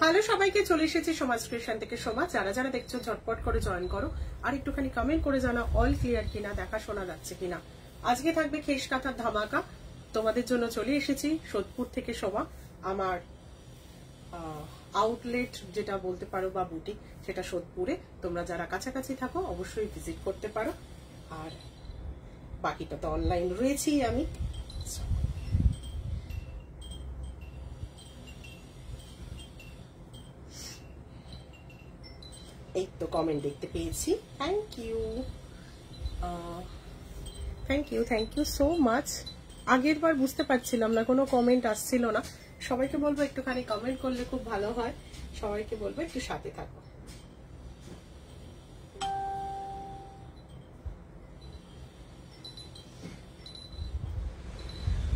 Hello সবাইকে, চলে এসেছি সমাজ ক্রিয়েশন থেকে সোমা। যারা যারা দেখছো ঝটপট করে জয়েন করো, আর একটুখানি কমেন্ট করে জানাও অল ক্লিয়ার কিনা, দেখা শোনা যাচ্ছে কিনা। আজকে থাকবে খেস কাঁথার ধামাকা। তোমাদের জন্য চলে এসেছি সোদপুর থেকে সোমা। আমার আউটলেট যেটা বলতে পারো বা বুটিক, সেটা সোদপুরে। তোমরা যারা কাছাকাছি থাকো অবশ্যই ভিজিট করতে পারো, আর বাকিটা তো অনলাইন রয়েছি আমি। এই তো কমেন্ট দেখতে পেয়েছি, thank you thank you so much. আগের বার বুঝতে পারছিলাম না, কোনো কমেন্ট আসছিল না। সবাইকে বলবো একটুখানি কমেন্ট করলে খুব ভালো হয়। সবাইকে বলবো একটু সাথে থাকো।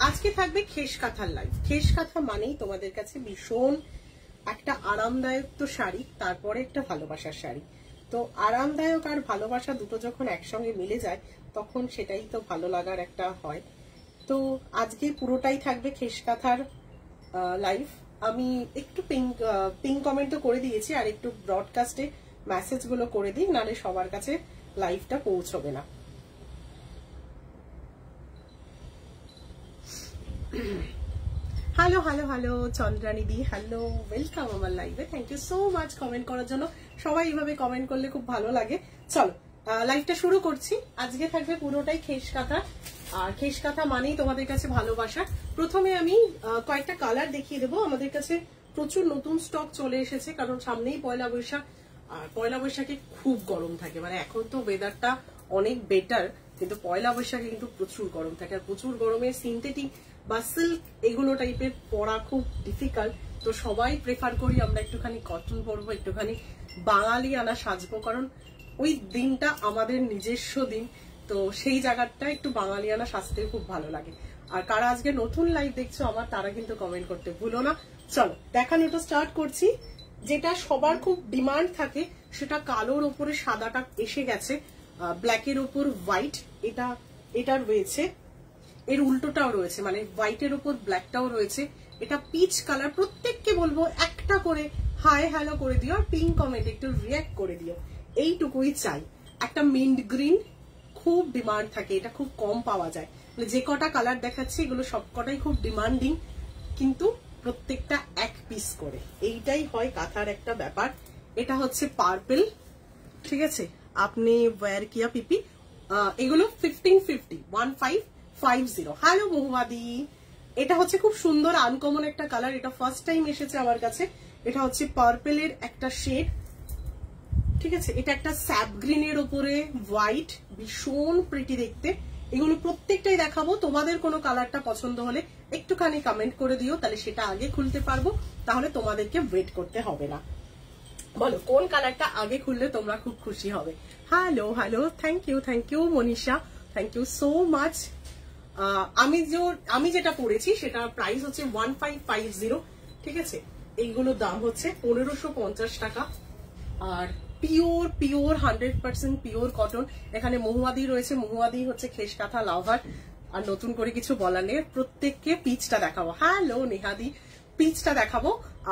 আজকে থাকবে খেস কাঁথার লাইভ। খেস কাঁথা মানেই তোমাদের কাছে ভীষণ একটা আরামদায়ক তো শাড়ি, তারপরে একটা ভালোবাসার শাড়ি। তো আরামদায়ক আর ভালোবাসা দুটো যখন একসঙ্গে মিলে যায়, তখন সেটাই তো ভালো লাগার একটা হয়। তো আজকে পুরোটাই থাকবে খেস কাঁথার লাইভ। আমি একটু পিং কমেন্টও করে দিয়েছি, আর একটু ব্রডকাস্টে মেসেজগুলো করে দিই, নাহলে সবার কাছে লাইভটা পৌঁছবে না। হ্যালো হ্যালো হ্যালো চন্দ্রানিদি, হ্যালো, ওয়েলকাম আমার লাইভে। Thank you so much comment করার জন্য। সবাই এইভাবে কমেন্ট করলে খুব ভালো লাগে। চলো লাইভটা শুরু করছি। আজকে থাকবে পুরোটাই খেস কাঁথা, আর খেস কাঁথা মানেই তোমাদের কাছে ভালোবাসা। প্রথমে আমি কয়েকটা কালার দেখিয়ে দেবো। আমাদের কাছে প্রচুর নতুন স্টক চলে এসেছে, কারণ সামনেই পয়লা বৈশাখ, আর পয়লা বৈশাখে খুব গরম থাকে। মানে এখন তো ওয়েদারটা অনেক বেটার, কিন্তু পয়লা বৈশাখে কিন্তু প্রচুর গরম থাকে। আর প্রচুর গরমে সিনথেটিক বা সিল্ক এগুলো টাইপের পরা খুব ডিফিকাল্ট। তো সবাই প্রেফার করি আমরা একটুখানি কটন পরবো, একটুখানি বাঙালি আনা সাজবো, কারণ ওই দিনটা আমাদের নিজস্ব দিন। তো সেই জায়গাটা একটু বাঙালি আনা সাজতে খুব ভালো লাগে। আর কারা আজকে নতুন লাইভ দেখছো আমার, তারা কিন্তু কমেন্ট করতে ভুলো না। চলো দেখানোটা স্টার্ট করছি। যেটা সবার খুব ডিমান্ড থাকে, সেটা কালোর ওপরে সাদাটা এসে গেছে, ব্ল্যাকের ওপর হোয়াইট এটা রয়েছে। এর উল্টোটাও রয়েছে, মানে হোয়াইটের ওপর ব্ল্যাকটাও রয়েছে। এটা পিচ কালার। প্রত্যেককে বলবো একটা করে হাই হ্যালো করে দিও, আর পিঙ্ক কমেন্ট একটু রিয়াক্ট করে দিও, এইটুকুই চাই। একটা মিন্ট গ্রিন খুব ডিমান্ড থাকে, এটা খুব কম পাওয়া যায়। মানে যে কটা কালার দেখাচ্ছি এগুলো সবকটাই খুব ডিমান্ডিং, কিন্তু প্রত্যেকটা এক পিস করে। এইটাই হয় কাঁথার একটা ব্যাপার। এটা হচ্ছে পার্পল, ঠিক আছে, আপনি ওয়্যার কিয়া পিপি। এগুলো 1550 হ্যালো মহুয়াদি। এটা হচ্ছে খুব সুন্দর আনকমন একটা কালার, এটা ফার্স্ট টাইম এসেছে আমার কাছে। এটা হচ্ছে পার্পেলের একটা শেড, ঠিক আছে। এটা একটা স্যাপ গ্রিনের উপরে হোয়াইট, ভীষণ প্রিটি দেখতে। এগুলো প্রত্যেকটাই দেখাবো। তোমাদের কোনো কালারটা পছন্দ হলে একটুখানি কমেন্ট করে দিও, তাহলে সেটা আগে খুলতে পারবো, তাহলে তোমাদেরকে ওয়েট করতে হবে না। বলো কোন কালারটা আগে খুললে তোমরা খুব খুশি হবে। Hello hello, thank you Manisha, thank you so much. আমি যেটা পড়েছি সেটা প্রাইস হচ্ছে 1550, ঠিক আছে। এইগুলোর দাম হচ্ছে 1550 টাকা। আর পিওর 100% পিওর কটন। এখানে মহুয়াদি রয়েছে, মহুয়াদি হচ্ছে খেস কাঁথা লাভার। আর নতুন করে কিছু বলার নেই, প্রত্যেককে পিচটা দেখাবো। হ্যালো নেহাদি, পিচটা দেখাবো।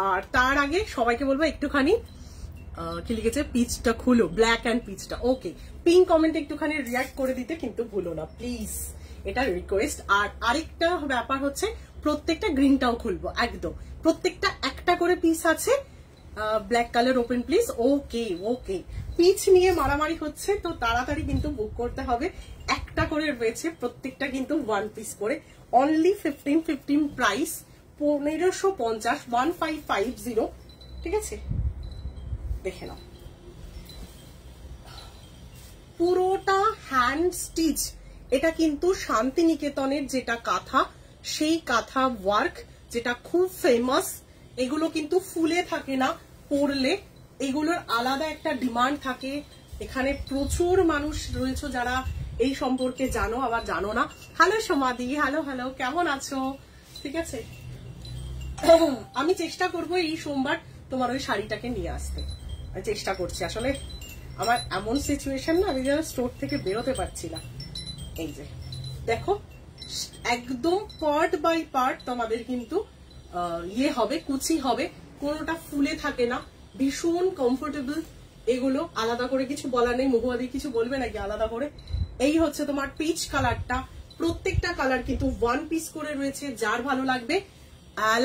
আর তার আগে সবাইকে বলবো একটুখানি কি লিখেছে, পিচটা খুলো, ব্ল্যাক অ্যান্ড পিচটা। ওকে, পিঙ্ক কমেন্ট একটুখানি রিয়াক্ট করে দিতে কিন্তু ভুলো না প্লিজ, এটা রিকোয়েস্ট। আর আরেকটা ব্যাপার হচ্ছে, প্রত্যেকটা গ্রিনটাও খুলবো একদম। প্রত্যেকটা একটা করে পিস আছে। Black colour open please. Okay, পিচ নিয়ে মারামারি হচ্ছে, তো তাড়াতাড়ি কিন্তু বুক করতে হবে। একটা করে রয়েছে, প্রত্যেকটা কিন্তু 1 পিস করে। অনলি 1550 প্রাইস, 1550, 1550, ঠিক আছে। দেখে নাও, পুরোটা হ্যান্ড স্টিচ। এটা কিন্তু শান্তিনিকেতনের যেটা কাঁথা, সেই কাঁথা ওয়ার্ক, যেটা খুব ফেমাস। এগুলো কিন্তু ফুলে থাকে না পরলে, এগুলোর আলাদা একটা ডিমান্ড থাকে। এখানে প্রচুর মানুষ রয়েছে যারা এই সম্পর্কে জানো, আবার জানো না। হ্যালো সমাধি, হ্যালো, কেমন আছো? ঠিক আছে, আমি চেষ্টা করবো এই সোমবার তোমার ওই শাড়িটাকে নিয়ে আসতে। চেষ্টা করছি, আসলে আমার এমন সিচুয়েশন না, আমি যেন স্টোর থেকে বেরোতে পারছি না। এই যে দেখো, একদম পার্ট বাই পার্ট তোমাদের কিন্তু ইয়ে হবে, কুচি হবে। কোনোটা ফুলে থাকে না, ভীষণ কমফোর্টেবল। এগুলো আলাদা করে কিছু বলার নেই, মহুয়াদি কিছু বলবে নাকি আলাদা করে। এই হচ্ছে তোমার পিচ কালারটা, প্রত্যেকটা কালার কিন্তু 1 পিস করে রয়েছে। যার ভালো লাগবে,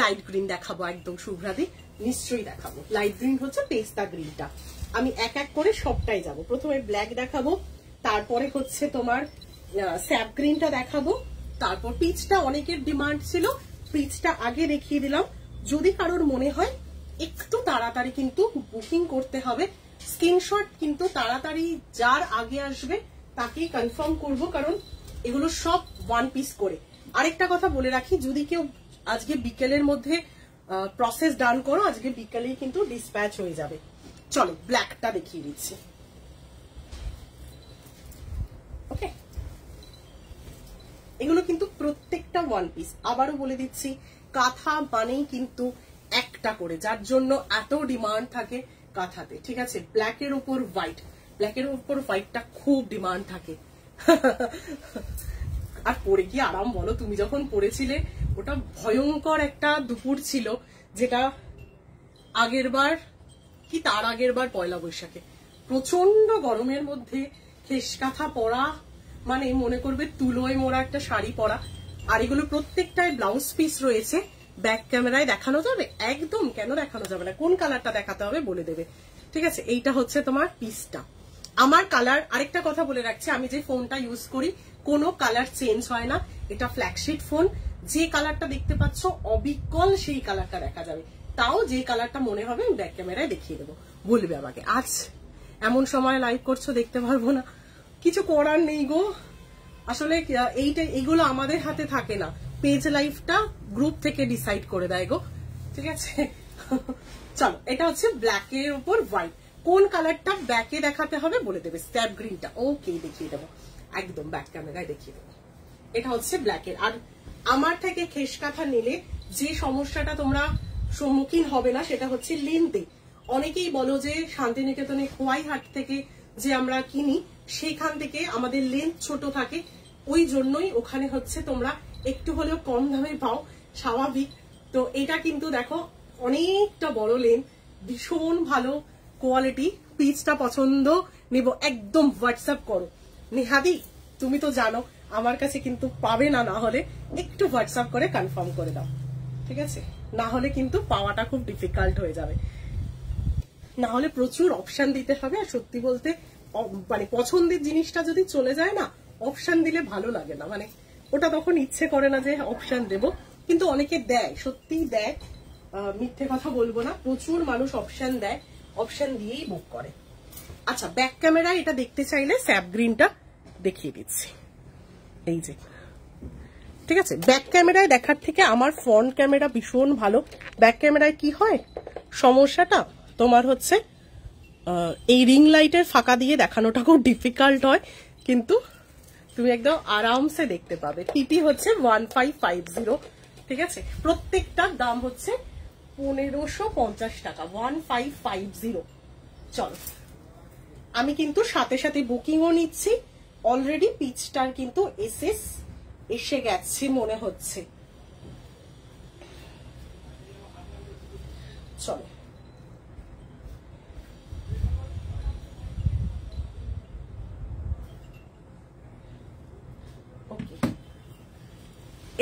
লাইট গ্রিন দেখাবো একদম শুভ্রাদি, নিশ্চয়ই দেখাবো। লাইট গ্রিন হচ্ছে পেস্তা গ্রিনটা। আমি এক এক করে সবটাই যাব। প্রথমে ব্ল্যাক দেখাবো, তারপরে হচ্ছে তোমার স্যাপ গ্রিনটা দেখাবো, তারপর পিচটা অনেকের ডিমান্ড ছিল, পিচটা আগে দেখিয়ে দিলাম। যদি কারোর মনে হয় একটু তাড়াতাড়ি কিন্তু বুকিং করতে হবে, স্ক্রিনশট কিন্তু তাড়াতাড়ি যার আগে আসবে তাকেই কনফার্ম করব, কারণ এগুলো সব 1 পিস করে। আরেকটা কথা বলে রাখি, যদি কেউ আজকে বিকেলের মধ্যে প্রসেস ডান করো, আজকে বিকেলেই কিন্তু ডিসপ্যাচ হয়ে যাবে। চলো ব্ল্যাকটা দেখিয়ে দিচ্ছি। ওকে, এগুলো কিন্তু প্রত্যেকটা 1 পিস। আবারও বলে দিচ্ছি, কাঁথা মানেই কিন্তু একটা করে, যার জন্য এত ডিমান্ড থাকে কাঁথাতে। ঠিক আছে, ব্ল্যাকের উপর হোয়াইট, ব্ল্যাকের উপর হোয়াইটটা খুব ডিমান্ড থাকে। আর পরে কি আরাম বলো, তুমি যখন পড়েছিলে ওটা ভয়ঙ্কর একটা দুপুর ছিল, যেটা আগের বার কি তার আগের বার পয়লা বৈশাখে প্রচন্ড গরমের মধ্যে খেস কাঁথা পরা মানে মনে করবে তুলোয় মোড়া একটা শাড়ি পরা। আর এগুলো প্রত্যেকটায় ব্লাউজ পিস রয়েছে। ব্যাক ক্যামেরায় দেখানো যাবে? একদম, কেন দেখানো যাবে না, কোন কালারটা দেখাতে হবে বলে দেবে। ঠিক আছে, এইটা হচ্ছে তোমার পিসটা। আমার কালার, আরেকটা কথা বলে রাখছি, আমি যে ফোনটা ইউজ করি কোনো কালার চেঞ্জ হয় না। এটা ফ্ল্যাগশিপ ফোন, যে কালারটা দেখতে পাচ্ছ অবিকল সেই কালারটা দেখা যাবে। তাও যে কালারটা মনে হবে আমি ব্যাক ক্যামেরায় দেখিয়ে দেবো, বলবে আমাকে আজ এমন সময় লাইভ করছো দেখতে পারবো না, কিছু করার নেই গো। আসলে এইগুলো আমাদের হাতে থাকে না, পেজ লাইভটা গ্রুপ থেকে ডিসাইড করে দেয় গো। ঠিক আছে, চলো এটা হচ্ছে ব্ল্যাকের উপর হোয়াইট। কোন কালারটা ব্যাকে দেখাতে হবে বলে দেবে। স্ট্যাপ গ্রিনটা ওকে দেখিয়ে দেবো, একদম ব্যাক ক্যামেরায় দেখিয়ে দেবো। এটা হচ্ছে ব্ল্যাকের। আর আমার থেকে খেস কাঁথা নিলে যে সমস্যাটা তোমরা সম্মুখীন হবে না সেটা হচ্ছে লেন্থে। অনেকেই বলো যে শান্তিনিকেতনে খোয়াইহাট থেকে যে আমরা কিনি সেখান থেকে আমাদের লেন্থ ছোট থাকে, ওই জন্যই ওখানে হচ্ছে তোমরা একটু হলেও কম দামে পাও, স্বাভাবিক। তো এটা কিন্তু দেখো অনেকটা বড় লেন্থ, ভীষণ ভালো কোয়ালিটি। পিচটা পছন্দ নিব, একদম হোয়াটসঅ্যাপ করো। নেহাদি তুমি তো জানো আমার কাছে কিন্তু পাবে না, না হলে একটু হোয়াটসঅ্যাপ করে কনফার্ম করে দাও। ঠিক আছে, না হলে কিন্তু পাওয়াটা খুব ডিফিকাল্ট হয়ে যাবে, না হলে প্রচুর অপশন দিতে হবে। আর সত্যি বলতে মানে পছন্দের জিনিসটা যদি চলে যায় না, অপশন দিলে ভালো লাগে না, মানে ওটা তখন ইচ্ছে করে না যে অপশন দেব, কিন্তু অনেকে দেয়, সত্যিই দেয়, মিথ্যে কথা বলবো না, প্রচুর মানুষ অপশন দেয়, অপশন দিয়েই বুক করে। আচ্ছা, ব্যাক ক্যামেরায় এটা দেখতে চাইলে স্যাপ গ্রিনটা দেখিয়ে দিচ্ছি, এই যে। ঠিক আছে, ব্যাক ক্যামেরায় দেখার থেকে আমার ফ্রন্ট ক্যামেরা ভীষণ ভালো। ব্যাক ক্যামেরায় কি হয় সমস্যাটা তোমার হচ্ছে এই রিং লাইটের ফাঁকা দিয়ে দেখানোটা খুব ডিফিকাল্ট হয়, কিন্তু তুমি একদম আরামসে দেখতে পাবে। পিপি হচ্ছে 1550। ঠিক আছে, প্রত্যেকটার দাম হচ্ছে 1550 টাকা, 1550। চলো, আমি কিন্তু সাথে সাথে বুকিংও নিচ্ছি। অলরেডি পিচটার কিন্তু এসে গেছে মনে হচ্ছে। চলো,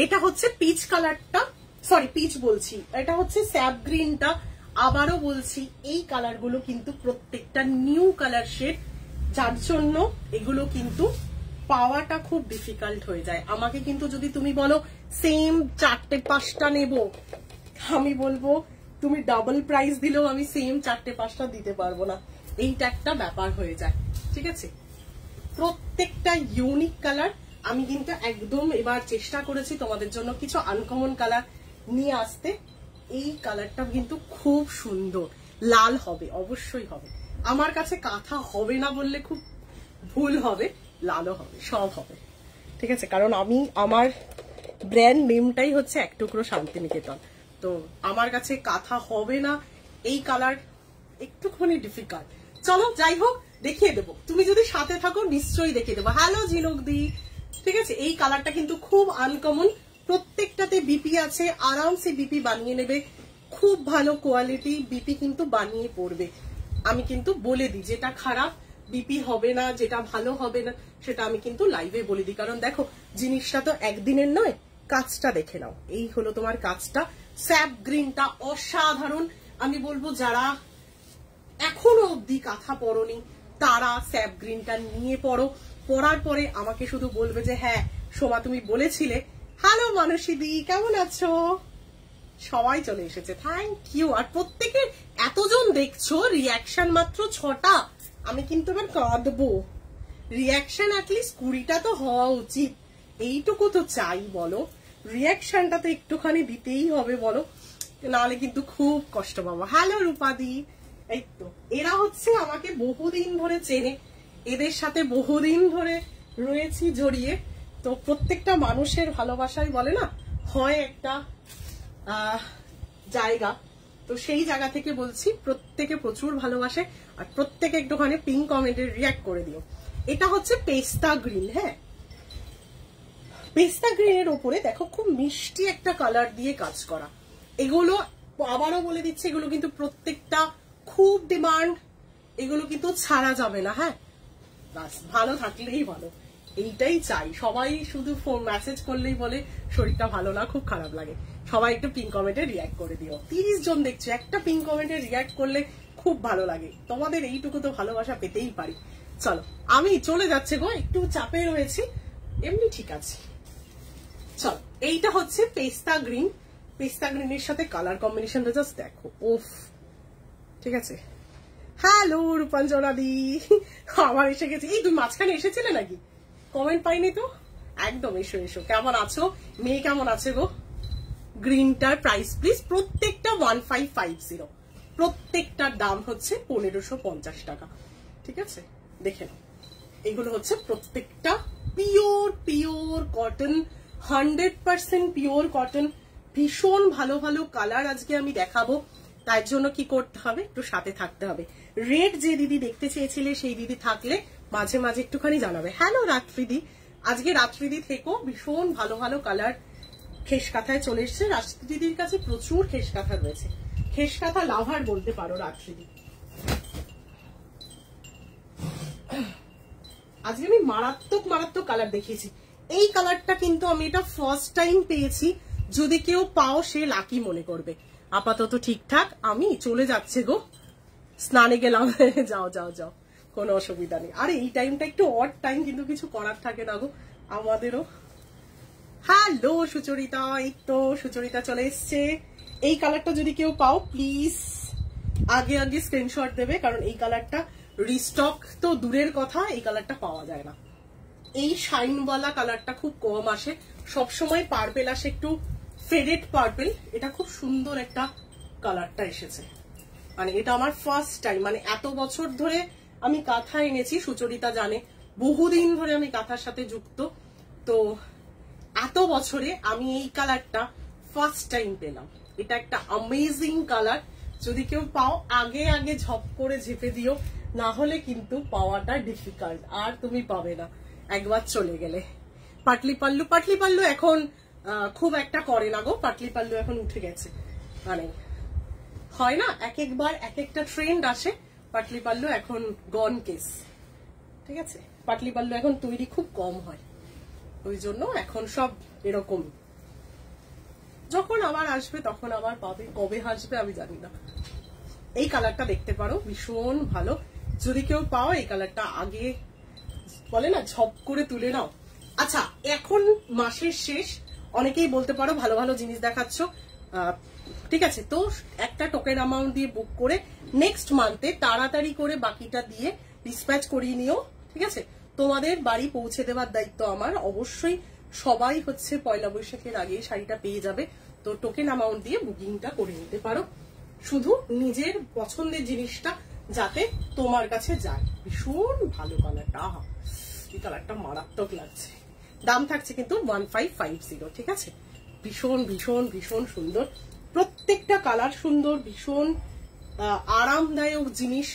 এটা হচ্ছে পিচ কালারটা, সরি পিচ বলছি, এটা হচ্ছে স্যাপ গ্রিনটা। আবারও বলছি, এই কালারগুলো কিন্তু প্রত্যেকটা নিউ কালার শেড, যার জন্য এগুলো কিন্তু পাওয়াটা খুব ডিফিকাল্ট হয়ে যায়। আমাকে কিন্তু যদি তুমি বলো সেম 4-5টা নেব, আমি বলবো তুমি ডাবল প্রাইস দিলেও আমি সেম 4-5টা দিতে পারবো না, এইটা একটা ব্যাপার হয়ে যায়। ঠিক আছে, প্রত্যেকটা ইউনিক কালার। আমি কিন্তু একদম এবার চেষ্টা করেছি তোমাদের জন্য কিছু আনকমন কালার নিয়ে আসতে। এই কালারটা কিন্তু খুব সুন্দর, লাল হবে, অবশ্যই হবে। আমার কাছে কাঁথা হবে না বললে খুব ভুল হবে, লালও হবে, সব হবে। ঠিক আছে, কারণ আমি আমার ব্র্যান্ড নেমটাই হচ্ছে এক টুকরো শান্তিনিকেতন, তো আমার কাছে কাঁথা হবে না। এই কালার একটুখানি ডিফিকাল্ট। চলো যাই হোক, দেখিয়ে দেবো, তুমি যদি সাথে থাকো নিশ্চয়ই দেখিয়ে দেবো। হ্যালো ঝিনুক দি। ঠিক আছে, এই কালারটা কিন্তু খুব আনকমন, প্রত্যেকটাতে বিপি আছে, আরামসে বিপি বানিয়ে নেবে, খুব ভালো কোয়ালিটি, বিপি কিন্তু বানিয়ে পড়বে। আমি কিন্তু বলে দিই যেটা খারাপ বিপি হবে না, যেটা ভালো হবে না সেটা আমি কিন্তু লাইভে বলে দিই। কারণ দেখো জিনিসটা তো একদিনের নয়, কাজটা দেখে নাও। এই হলো তোমার কাজটা, স্যাপ গ্রিনটা অসাধারণ। আমি বলবো যারা এখনো অব্দি কাঁথা পরনি তারা স্যাপ গ্রিনটা নিয়ে পড়ো। পড়ার পরে আমাকে শুধু বলবে যে হ্যাঁ সোমা তুমি বলেছিলে। হ্যালো মানসীদি, কেমন আছো? সবাই চলে এসেছে, থ্যাংক ইউ। আর প্রত্যেকে এতজন দেখছো, রিয়াকশন মাত্র 6টা। আমি কিন্তু এবার কাঁদবো। রিয়াকশন অ্যাটলিস্ট 20টা তো হওয়া উচিত, এইটুকু তো চাই বলো। রিয়াকশনটা তো একটুখানি দিতেই হবে বলো, নাহলে কিন্তু খুব কষ্ট পাবো। হ্যালো রূপাদি, এই তো এরা হচ্ছে আমাকে বহুদিন ধরে চেনে, এদের সাথে বহুদিন ধরে রয়েছি জড়িয়ে। তো প্রত্যেকটা মানুষের ভালোবাসাই বলে না হয় একটা জায়গা, তো সেই জায়গা থেকে বলছি প্রত্যেকে প্রচুর ভালোবাসে। আর প্রত্যেকে একটুখানি পিঙ্ক কমেন্টে রিয়াক্ট করে দিও। এটা হচ্ছে পেস্তা গ্রিন। হ্যাঁ, পেস্তা গ্রিনের উপরে দেখো খুব মিষ্টি একটা কালার দিয়ে কাজ করা। এগুলো আবারও বলে দিচ্ছে, এগুলো কিন্তু প্রত্যেকটা খুব ডিমান্ড, এগুলো কিন্তু ছাড়া যাবে না। হ্যাঁ, বাস ভালো থাকলেই ভালো, এইটাই চাই। সবাই শুধু ফোন মেসেজ করলেই বলে শরীরটা ভালো না, খুব খারাপ লাগে। সবাই একটু পিঙ্ক কমেন্টে রিয়াক্ট করে দিও। 30 জন দেখছো, একটা পিঙ্ক কমেন্টে রিয়াক্ট করলে খুব ভালো লাগে। তোমাদের এইটুকু তো ভালোবাসা পেতেই পারি। চলো আমি চলে যাচ্ছে গো, একটু চাপে রয়েছি, এমনি ঠিক আছে। চলো, এইটা হচ্ছে পেস্তা গ্রিন। পেস্তা গ্রিনের সাথে কালার কম্বিনেশনটা জাস্ট দেখো, ওফ, ঠিক আছে। হ্যালো রূপাঞ্জনা দি, আবার এসে গেছে। এই তুমি মাঝখানে এসেছিলে নাকি? কমেন্ট পাইনি তো। একদম এসো এসো, কেমন আছো? মেয়ে কেমন আছে গো? গ্রিনটার প্রাইস প্লিজ, প্রত্যেকটা 1550, প্রত্যেকটার দাম হচ্ছে 1550 টাকা। ঠিক আছে, দেখে নাও। এগুলো হচ্ছে প্রত্যেকটা pure pure cotton, 100% pure cotton. ভীষণ ভালো ভালো কালার আজকে আমি দেখাবো। তার জন্য কি করতে হবে, একটু সাথে থাকতে হবে। রেড যে দিদি দেখতে চেয়েছিলে সেই দিদি থাকলে মাঝে মাঝে একটুখানি জানাবে। হ্যালো রাত্রিদি, আজকে রাত্রিদি থেকো। ভীষণ ভালো ভালো কালার খেস কাঁথায় চলে এসছে। রাত্রিদির কাছে প্রচুর খেস কাঁথা রয়েছে, খেস কাঁথা লাভার বলতে পারো রাত্রিদি। আজকে আমি মারাত্মক মারাত্মক কালার দেখিয়েছি। এই কালারটা কিন্তু আমি এটা ফার্স্ট টাইম পেয়েছি, যদি কেউ পাও সে লাকি মনে করবে। আপাতত ঠিকঠাক, আমি চলে যাচ্ছে গো, স্নানে গেলাম। যাও যাও যাও, কোনো অসুবিধা নেই। আরে এই টাইমটা একটু অড টাইম, কিন্তু কিছু করার থাকে না গো আমাদেরও। হ্যালো সুচরিতা, এই তো সুচরিতা চলে এসছে। এই কালারটা যদি কেউ পাও প্লিজ আগে আগে স্ক্রিনশট দেবে, কারণ এই কালারটা রিস্টক তো দূরের কথা, এই কালারটা পাওয়া যায় না। এই শাইনওয়ালা কালারটা খুব কম আসে, সবসময় পার্পেল আসে, একটু ফেডেড পার্পেল। এটা খুব সুন্দর একটা কালারটা এসেছে, মানে এটা আমার ফার্স্ট টাইম। মানে এত বছর ধরে আমি কাঁথা এনেছি, সুচরিতা জানে বহুদিন ধরে আমি কাঁথার সাথে যুক্ত। তো এত বছরে আমি এই কালারটা ফার্স্ট টাইম পেলাম। এটা একটা অ্যামেজিং কালার, যদি কেউ পাও আগে আগে ঝপ করে ঝেপে দিও, না হলে কিন্তু পাওয়াটা ডিফিকাল্ট, আর তুমি পাবে না একবার চলে গেলে। পাটলি পাল্লু, পাটলি পাল্লু এখন খুব একটা করে না গো, পাটলি পাল্লু এখন উঠে গেছে। মানে হয় না, এক একবার এক একটা ট্রেন্ড আসে, পাটলি পাল্লু এখন গন কেস। ঠিক আছে, পাটলি পাল্লু এখন তৈরি খুব কম হয়, ওই জন্য এখন সব এরকম। যখন আবার আসবে তখন আবার পাবে, কবে আসবে আমি জানি না। এই কালারটা দেখতে পারো, ভীষণ ভালো। যদি কেউ পাও এই কালারটা আগে বলে না ঝপ করে তুলে নাও। আচ্ছা, এখন মাসের শেষ, অনেকেই বলতে পারো ভালো ভালো জিনিস দেখাচ্ছ, ঠিক আছে, তো একটা টোকেন অ্যামাউন্ট দিয়ে বুক করে নেক্সট মান্থে তাড়াতাড়ি করে বাকিটা দিয়ে ডিসপ্যাচ করিয়ে নিও। ঠিক আছে, তোমাদের বাড়ি পৌঁছে দেওয়ার দায়িত্ব আমার। অবশ্যই সবাই হচ্ছে পয়লা বৈশাখের আগে শাড়িটা পেয়ে যাবে, তো টোকেন অ্যামাউন্ট দিয়ে বুকিংটা করে নিতে পারো। শুধু নিজের পছন্দের জিনিসটা যাতে তোমার কাছে যায়। ভীষণ ভালো কালারটা, আহা এই কালারটা মারাত্মক লাগছে। দাম থাকছে কিন্তু 1550। ঠিক আছে, ভীষণ ভীষণ ভীষণ সুন্দর, প্রত্যেকটা কালার সুন্দর, ভীষণ আরামদায়ক জিনিস।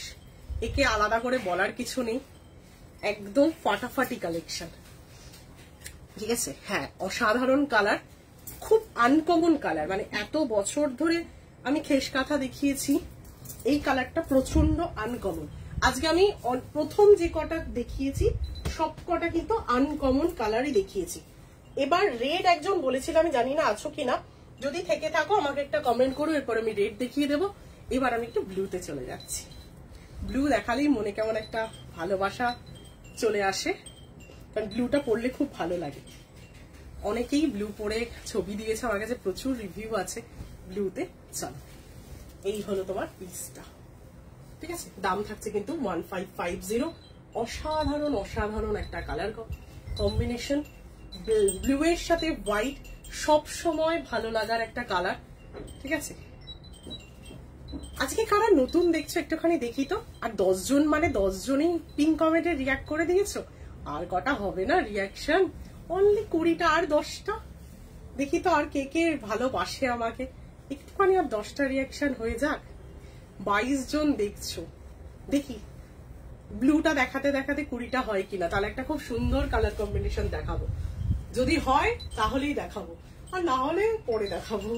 একে আলাদা করে বলার কিছু নেই, একদম ফাটাফাটি কালেকশন। ঠিক আছে, হ্যাঁ অসাধারণ কালার, খুব আনকমন কালার। মানে এত বছর ধরে আমি খেস কাঁথা দেখিয়েছি, এই কালারটা প্রচন্ড আনকমন। আজকে আমি প্রথম যে কটা দেখিয়েছি সব কটা কিন্তু আনকমন কালারই দেখিয়েছি। এবার রেড একজন বলেছিল, আমি জানি না আছো কিনা, যদি থেকে থাকো আমাকে একটা কমেন্ট করো, এরপর আমি রেড দেখিয়ে দেবো। এবার আমি একটু ব্লুতে চলে যাচ্ছি। ব্লু দেখালেই মনে কেমন একটা ভালোবাসা চলে আসে, কারণ ব্লুটা পরলে খুব ভালো লাগে। অনেকেই ব্লু পরে ছবি দিয়েছে, আমার কাছে প্রচুর রিভিউ আছে ব্লুতে। চলো, এই হলো তোমার পিসটা, ঠিক আছে। দাম থাকছে কিন্তু 1550। অসাধারণ অসাধারণ একটা কালার কম্বিনেশন, ব্লু এর সাথে হোয়াইট সব সময় ভালো লাগার একটা কালার, ঠিক আছে। আজকে কারা নতুন দেখছো একটুখানি দেখি তো। আর 10 জন মানে 10 জনই পিঙ্ক কমেন্টে রিয়াক্ট করে দিয়েছো, আর কটা হবে না রিয়াকশন? অনলি 20টা আর 10টা। দেখি তো আর কে কে ভালোবাসে আমাকে, একটুখানি আর 10টা রিয়াকশন হয়ে যাক। 22 জন দেখছো, দেখি ব্লুটা দেখাতে দেখাতে 20টা হয় কিনা। তাহলে একটা খুব সুন্দর কালার কম্বিনেশন দেখাবো, যদি হয় তাহলেই দেখাবো, আর না হলে পরে দেখাবো।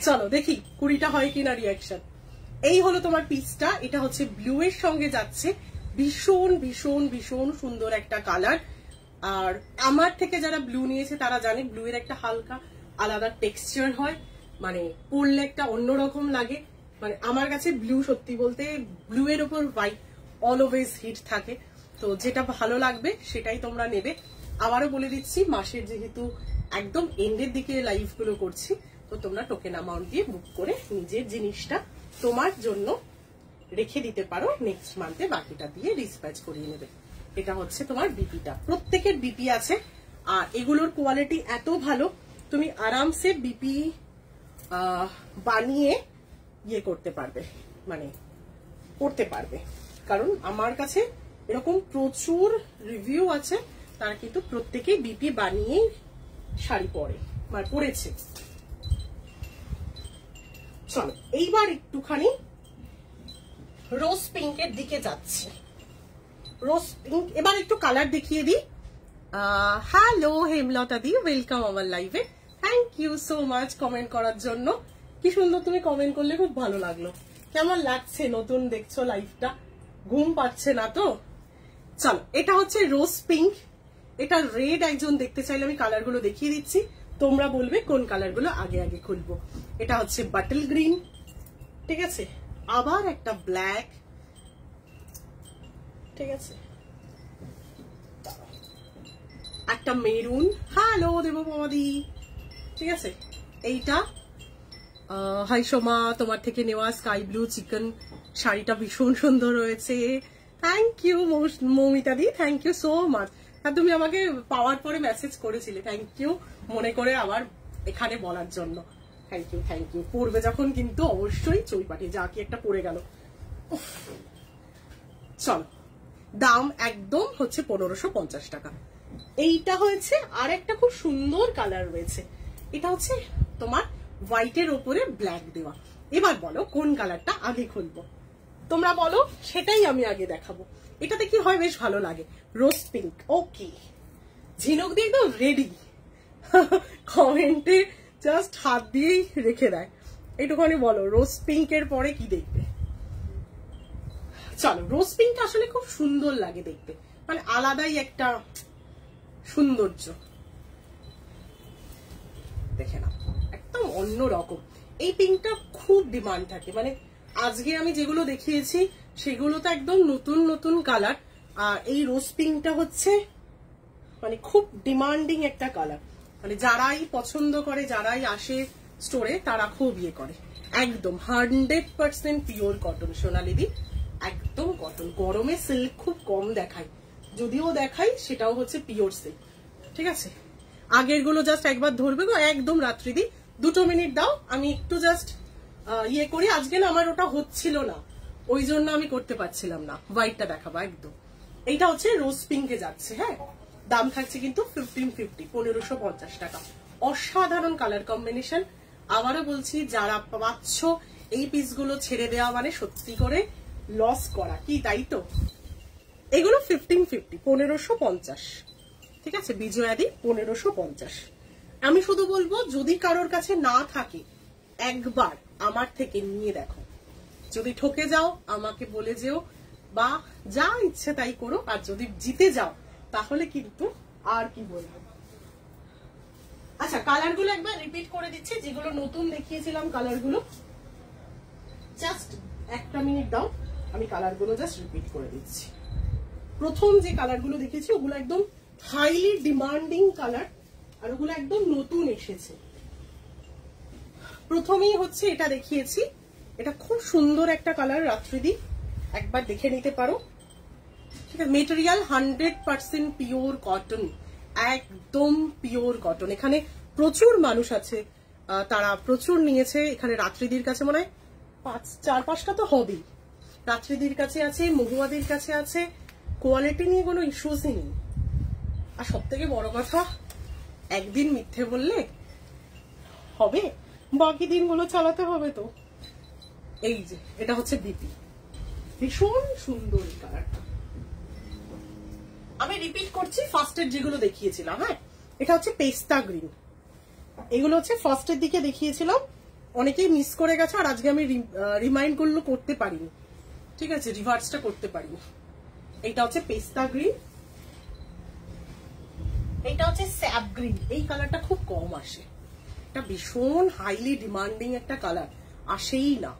চলো দেখি 20টা হয় কিনা রিয়াকশন। এই হলো তোমার পিসটা, এটা হচ্ছে ব্লু এর সঙ্গে যাচ্ছে, ভীষণ ভীষণ ভীষণ সুন্দর একটা কালার। আর আমার থেকে যারা ব্লু নিয়েছে তারা জানে ব্লু এর একটা হালকা আলাদা টেক্সচার হয়, মানে পরলে একটা অন্যরকম লাগে। মানে আমার কাছে ব্লু, সত্যি বলতে ব্লু এর উপর হোয়াইট অলওয়েজ হিট থাকে, তো যেটা ভালো লাগবে সেটাই তোমরা নেবে। আবারও বলে দিচ্ছি, মাসের যেহেতু একদম এন্ডের দিকে লাইভ গুলো করছি, তো তোমরা টোকেন অ্যামাউন্ট দিয়ে বুক করে নিজের জিনিসটা তোমার জন্য রেখে দিতে পারো, নেক্সট মান্থে বাকিটা দিয়ে ডিসপ্যাচ করিয়ে নেবে। এটা হচ্ছে তোমার বিপিটা, প্রত্যেকের বিপি আছে, আর এগুলোর কোয়ালিটি এত ভালো তুমি আরামসে বিপি বানিয়ে ইয়ে করতে পারবে, মানে করতে পারবে। কারণ আমার কাছে এরকম প্রচুর রিভিউ আছে, তারা কিন্তু প্রত্যেকেই বিপি বানিয়েই শাড়ি পরে, মানে পরেছে। চলো এইবার একটুখানি রোজ পিঙ্কের দিকে যাচ্ছে। রোজ পিঙ্ক, এবার একটু কালার দেখিয়ে দিই। হ্যালো হেমলতা দি, ওয়েলকাম আমার লাইভে। Thank you so much comment করার জন্য। কি সুন্দর তুমি কমেন্ট করলে, খুব ভালো লাগলো। কেমন লাগছে নতুন দেখছো লাইভটা? ঘুম পাচ্ছে না তো? চলো, এটা হচ্ছে রোজ পিঙ্ক, এটা রেড একজন দেখতে চাইলে আমি কালার গুলো দেখিয়ে দিচ্ছি, তোমরা বলবে কোন কালার গুলো আগে আগে খুলবো। এটা হচ্ছে বাটল গ্রিন, ঠিক আছে, আবার একটা ব্ল্যাক, ঠিক আছে, একটা মেরুন, হ্যালো দেবমাদি, ঠিক আছে। এইটা হাই সোমা, তোমার থেকে নেওয়া স্কাই ব্লু চিকেন শাড়িটা ভীষণ সুন্দর হয়েছে। Thank you Moumita di, thank you so much. আর তুমি আমাকে পাওয়ার পরে মেসেজ করেছিলে, থ্যাংক ইউ মনে করে আবার এখানে বলার জন্য। Thank you thank you. পড়বে যখন কিন্তু অবশ্যই চই পাঠিয়ে, যা কি একটা পড়ে গেল। চলো, দাম একদম হচ্ছে 1550 টাকা। এইটা হয়েছে আর একটা খুব সুন্দর কালার রয়েছে, এটা হচ্ছে তোমার হোয়াইটের ওপরে ব্ল্যাক দেওয়া। এবার বলো কোন কালারটা আগে খুলবো, তোমরা বলো, সেটাই আমি আগে দেখাবো। এটাতে কি হয়, বেশ ভালো লাগে, রোজ পিঙ্ক। ওকে, ঝিনুক দিয়ে একদম রেডি, কমেন্টে জাস্ট হাত দিয়েই রেখে দেয়। একটুখানি বলো রোজ পিঙ্কের পরে কি দেখবে। চলো, রোজ পিঙ্ক আসলে খুব সুন্দর লাগে দেখতে, মানে আলাদাই একটা সৌন্দর্য, দেখে না, একদম অন্যরকম। এই পিঙ্কটা খুব ডিমান্ড থাকে, মানে আজকে আমি যেগুলো দেখিয়েছি সেগুলো তো একদম নতুন নতুন কালার, আর এই রোজ পিঙ্কটা হচ্ছে মানে খুব ডিমান্ডিং একটা কালার, মানে যারাই পছন্দ করে, যারাই আসে স্টোরে তারা খুব ইয়ে করে। একদম 100% পিওর কটন সোনালিদি, একদম কটন। গরমে সিল্ক খুব কম দেখায়, যদিও দেখাই সেটাও হচ্ছে পিওর সিল্ক, ঠিক আছে। আগের গুলো জাস্ট একবার ধরবে গো, একদম রাত্রিদি 2 মিনিট দাও, আমি একটু জাস্ট ইয়ে করি। আজকে না আমার ওটা হচ্ছিল না, ওই জন্য আমি করতে পারছিলাম না। হোয়াইটটা দেখাবো একদম। এইটা হচ্ছে রোজ পিঙ্কে যাচ্ছে, হ্যাঁ। দাম থাকছে কিন্তু 1550 টাকা। অসাধারণ কালার কম্বিনেশন। আবারও বলছি, যারা পাচ্ছ এই পিসগুলো ছেড়ে দেওয়া মানে সত্যি করে লস করা, কি তাই তো? এগুলো 1550, ঠিক আছে, বিজয়াদি 1550। আমি শুধু বলবো, যদি কারোর কাছে না থাকে একবার আমার থেকে নিয়ে দেখো, যদি ঠকে যাও আমাকে বলে যেও, বা যা ইচ্ছে তাই করো, আর যদি জিতে যাও তাহলে কিন্তু আর কি বলবো। আচ্ছা, কালার গুলো একবার রিপিট করে দিচ্ছি, যেগুলো নতুন দেখিয়েছিলাম কালার গুলো, জাস্ট একটা মিনিট দাও, আমি কালার গুলো জাস্ট রিপিট করে দিচ্ছি। প্রথম যে কালার গুলো দেখিয়েছি ওগুলো একদম হাইলি ডিমান্ডিং কালার, আর ওগুলো একদম নতুন এসেছে। প্রথমেই হচ্ছে এটা দেখিয়েছি, এটা খুব সুন্দর একটা কালার, রাত্রিদি একবার দেখে নিতে পারো। ঠিক আছে, মেটেরিয়াল 100% পিওর কটন, একদম পিওর কটন। এখানে প্রচুর মানুষ আছে, তারা প্রচুর নিয়েছে। এখানে রাত্রিদির কাছে মনে হয় 4-5টা তো হবেই। রাত্রিদির কাছে আছে, মহুয়াদির কাছে আছে, কোয়ালিটি নিয়ে কোনো ইস্যুসই নেই। আর সব থেকে বড় কথা, একদিন মিথ্যে বললে হবে, বাকি দিনগুলো চালাতে হবে তো। এই যে এটা হচ্ছে বিপি, ভীষণ সুন্দর এই কালারটা। আমি রিপিট করছি ফার্স্টের যেগুলো দেখিয়েছিলাম। হ্যাঁ, এটা হচ্ছে পেস্তা গ্রিন, এগুলো হচ্ছে ফার্স্টের দিকে দেখিয়েছিলাম, অনেকেই মিস করে গেছে, আর আজকে আমি রিমাইন্ড গুলো করতে পারিনি। ঠিক আছে, রিভার্সটা করতে পারিনি। এইটা হচ্ছে পেস্তা গ্রিন, এইটা হচ্ছে স্যাপ গ্রিন। এই কালারটা খুব কম আসে, এটা ভীষণ হাইলি ডিমান্ডিং একটা কালার, আসেই না।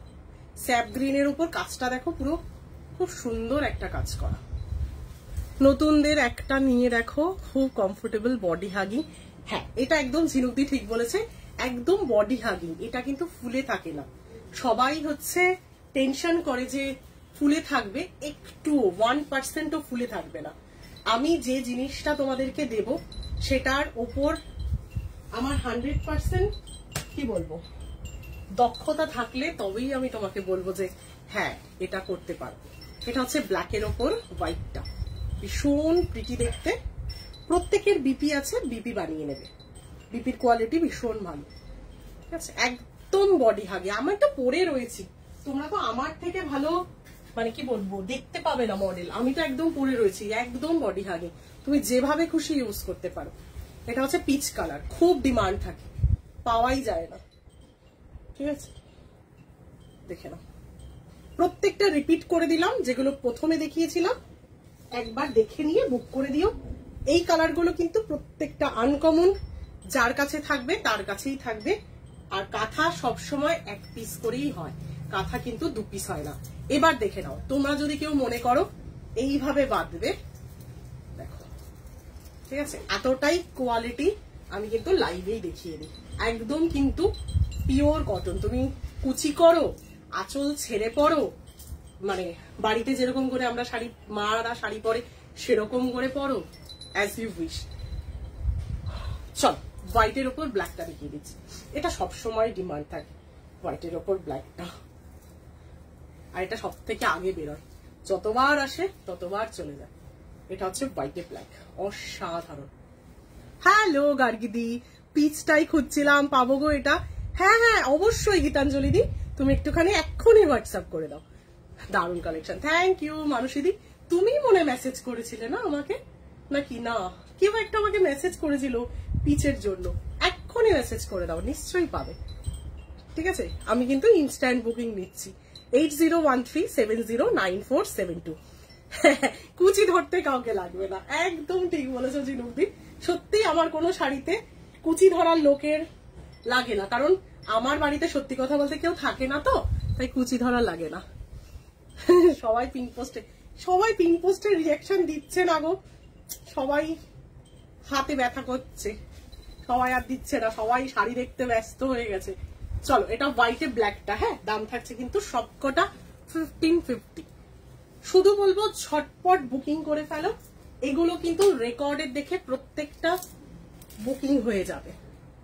স্যাপ গ্রিনের উপর কাজটা দেখো, পুরো খুব সুন্দর একটা কাজ করা। নতুনদের একটা নিয়ে দেখো, খুব কমফোর্টেবল, বডি হাগিং। হ্যাঁ, এটা একদম ঝিনুকদি ঠিক বলেছে, একদম বডি হাগিং। এটা কিন্তু ফুলে থাকে না, সবাই হচ্ছে টেনশন করে যে ফুলে থাকবে, একটু 1%ও ফুলে থাকবে না। আমি যে জিনিসটা তোমাদেরকে দেব সেটার ওপর আমার 100% কি বলবো, দক্ষতা থাকলে তবেই আমি তোমাকে বলবো যে হ্যাঁ এটা করতে পারবো। এটা হচ্ছে ব্ল্যাকের ওপর হোয়াইটটা, ভীষণ প্রিটি দেখতে। প্রত্যেকের বিপি আছে, বিপি বানিয়ে নেবে, বিপির কোয়ালিটি ভীষণ ভালো। ঠিক আছে, একদম বডি হাগে। আমি তো পরে রয়েছি, তোমরা তো আমার থেকে ভালো মানে কি বলবো দেখতে পাবে না মডেল। আমি তো একদম পরে রয়েছি, একদম বডি হাগে, তুমি যেভাবে খুশি ইউজ করতে পারো। এটা হচ্ছে পিচ কালার, খুব ডিমান্ড থাকে, পাওয়াই যায় না। ঠিক আছে, দেখে নাও। প্রত্যেকটা রিপিট করে দিলাম, যেগুলো প্রথমে দেখিয়েছিলাম একবার দেখে নিয়ে বুক করে দিও। এই কালার গুলো কিন্তু প্রত্যেকটা আনকমন, যার কাছে থাকবে তার কাছেই থাকবে। আর কাঁথা সবসময় 1 পিস করেই হয়, কাঁথা কিন্তু 2 পিস হয় না। এবার দেখে নাও, তোমরা যদি কেউ মনে করো এইভাবে বাঁধবে, দেখো। ঠিক আছে, এতটাই কোয়ালিটি আমি কিন্তু লাইভেই দেখিয়ে দিই। একদম কিন্তু পিওর কটন। তুমি কুচি করো, আঁচল ছেড়ে পরো, মানে বাড়িতে যেরকম করে আমরা শাড়ি, মারা শাড়ি পরে সেরকম করে পরো, অ্যাজ ইউ উইশ। চল, হোয়াইটের ওপর ব্ল্যাকটা দেখিয়ে দিচ্ছি। এটা সবসময় ডিমান্ড থাকে, হোয়াইটের ওপর ব্ল্যাকটা। আর এটা সব থেকে আগে বেরোয়, যতবার আসে ততবার চলে যায়। এটা হচ্ছে হোয়াইটে ব্ল্যাক, অসাধারণ। হ্যালো গার্গিদি, পিচটাই খুঁজছিলাম, পাবো গো এটা। হ্যাঁ হ্যাঁ অবশ্যই গীতাঞ্জলি দি, তুমি একটুখানি এক্ষুনি হোয়াটসঅ্যাপ করে দাও। দারুণ কালেকশন, থ্যাংক ইউ। মানুষীদি, তুমি মনে মেসেজ করেছিলে না আমাকে, নাকি না কেউ একটা আমাকে মেসেজ করেছিল পিচের জন্য, এক্ষুনি মেসেজ করে দাও, নিশ্চয়ই পাবে। ঠিক আছে, আমি কিন্তু ইনস্ট্যান্ট বুকিং নিচ্ছি। 8013709472। কুচি ধরতে কাউকে লাগবে না, একদম ঠিক বলেছো জিনুকদি। সত্যি আমার কোনো শাড়িতে কুচি ধরার লোকের লাগে না, কারণ আমার বাড়িতে সত্যি কথা বলতে কেউ থাকে না তো, তাই কুচি ধরার লাগে না। সবাই পিঙ্ক পোস্টের রিঅ্যাকশন দিচ্ছে না গো, সবাই হাতে ব্যথা করছে, সবাই আর দিচ্ছে না, সবাই শাড়ি দেখতে ব্যস্ত হয়ে গেছে। চলো, এটা হোয়াইটে ব্ল্যাকটা। হ্যাঁ, দাম থাকছে কিন্তু সবকটা 1550। শুধু বলবো ঝটপট বুকিং করে ফেলো, এগুলো কিন্তু রেকর্ডের দেখে প্রত্যেকটা বুকিং হয়ে যাবে,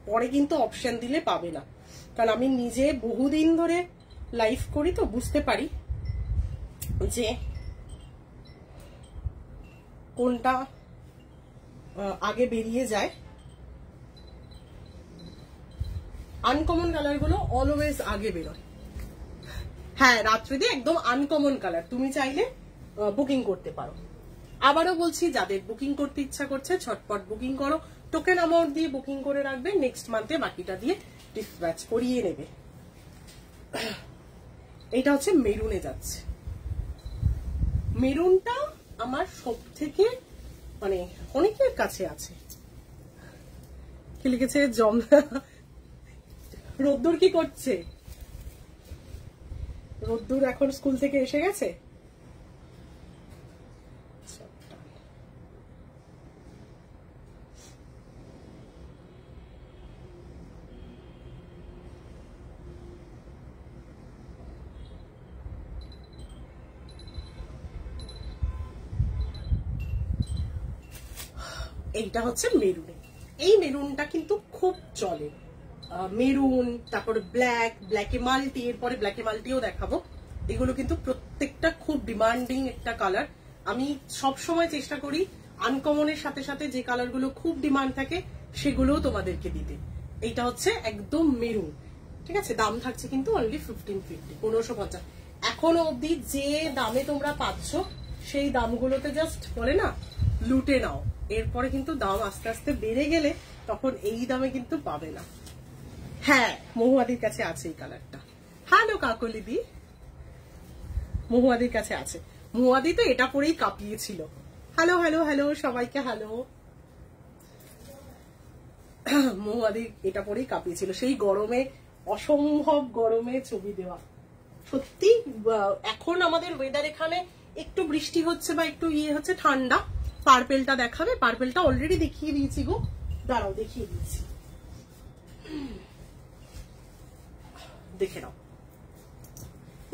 পরে কিন্তু অপশন দিলে পাবে না। কারণ আমি নিজে বহুদিন ধরে লাইভ করি তো বুঝতে পারি যে কোনটা আগে বেরিয়ে যায়। আনকমন কালার গুলো অলওয়েজ আগে বেরোয়। হ্যাঁ রাত্রিতে একদম আনকমন কালার, তুমি চাইলে বুকিং করতে পারো। আবারও বলছি, যাদের বুকিং করতে ইচ্ছা করছে ঝটপট বুকিং করো, টোকেন অ্যামাউন্ট দিয়ে বুকিং করে রাখবে, নেক্সট মান্থে বাকিটা দিয়ে ডিসপ্যাচ করিয়ে নেবে। এইটা হচ্ছে মেরুনে যাচ্ছে। মেরুনটা আমার সব থেকে মানে অনেকের কাছে আছে। কি লিখেছে রোদ্দুর কি করছে? রোদ্দুর এখন স্কুল থেকে এসে গেছে। এইটা হচ্ছে মেরুন। এই মেরুনটা কিন্তু খুব চলে। মেরুন, তারপরে ব্ল্যাকে মাল্টি, এরপরে ব্ল্যাকে মাল্টিও দেখাবো। এগুলো কিন্তু প্রত্যেকটা খুব ডিমান্ডিং একটা কালার। আমি সব সময় চেষ্টা করি আনকমনের সাথে সাথে যে কালারগুলো খুব ডিমান্ড থাকে সেগুলোও তোমাদেরকে দিতে। এইটা হচ্ছে একদম মেরুন, ঠিক আছে। দাম থাকছে কিন্তু অনলি 1550, 1550। এখনো অবধি যে দামে তোমরা পাচ্ছ সেই দামগুলোতে জাস্ট বলে না লুটে নাও। এরপরে কিন্তু দাম আস্তে আস্তে বেড়ে গেলে তখন এই দামে কিন্তু পাবে না। হ্যাঁ, মহুয়াদির কাছে আছে এই কালারটা। হ্যালো কাকলিদি, মহুয়াদির কাছে আছে। মহুয়াদি তো এটা পরেই কাঁপিয়েছিল। হ্যালো হ্যালো হ্যালো সবাইকে হ্যালো। মহুয়াদি এটা পরেই কাঁপিয়েছিল সেই গরমে, অসম্ভব গরমে ছবি দেওয়া। সত্যি এখন আমাদের ওয়েদার এখানে একটু বৃষ্টি হচ্ছে বা একটু ইয়ে হচ্ছে, ঠান্ডা। পার্পেলটা দেখাবে? পার্পেলটা অলরেডি দেখিয়ে দিয়েছি গো, দাঁড়াও দেখিয়ে দিয়েছি, দেখে নাও।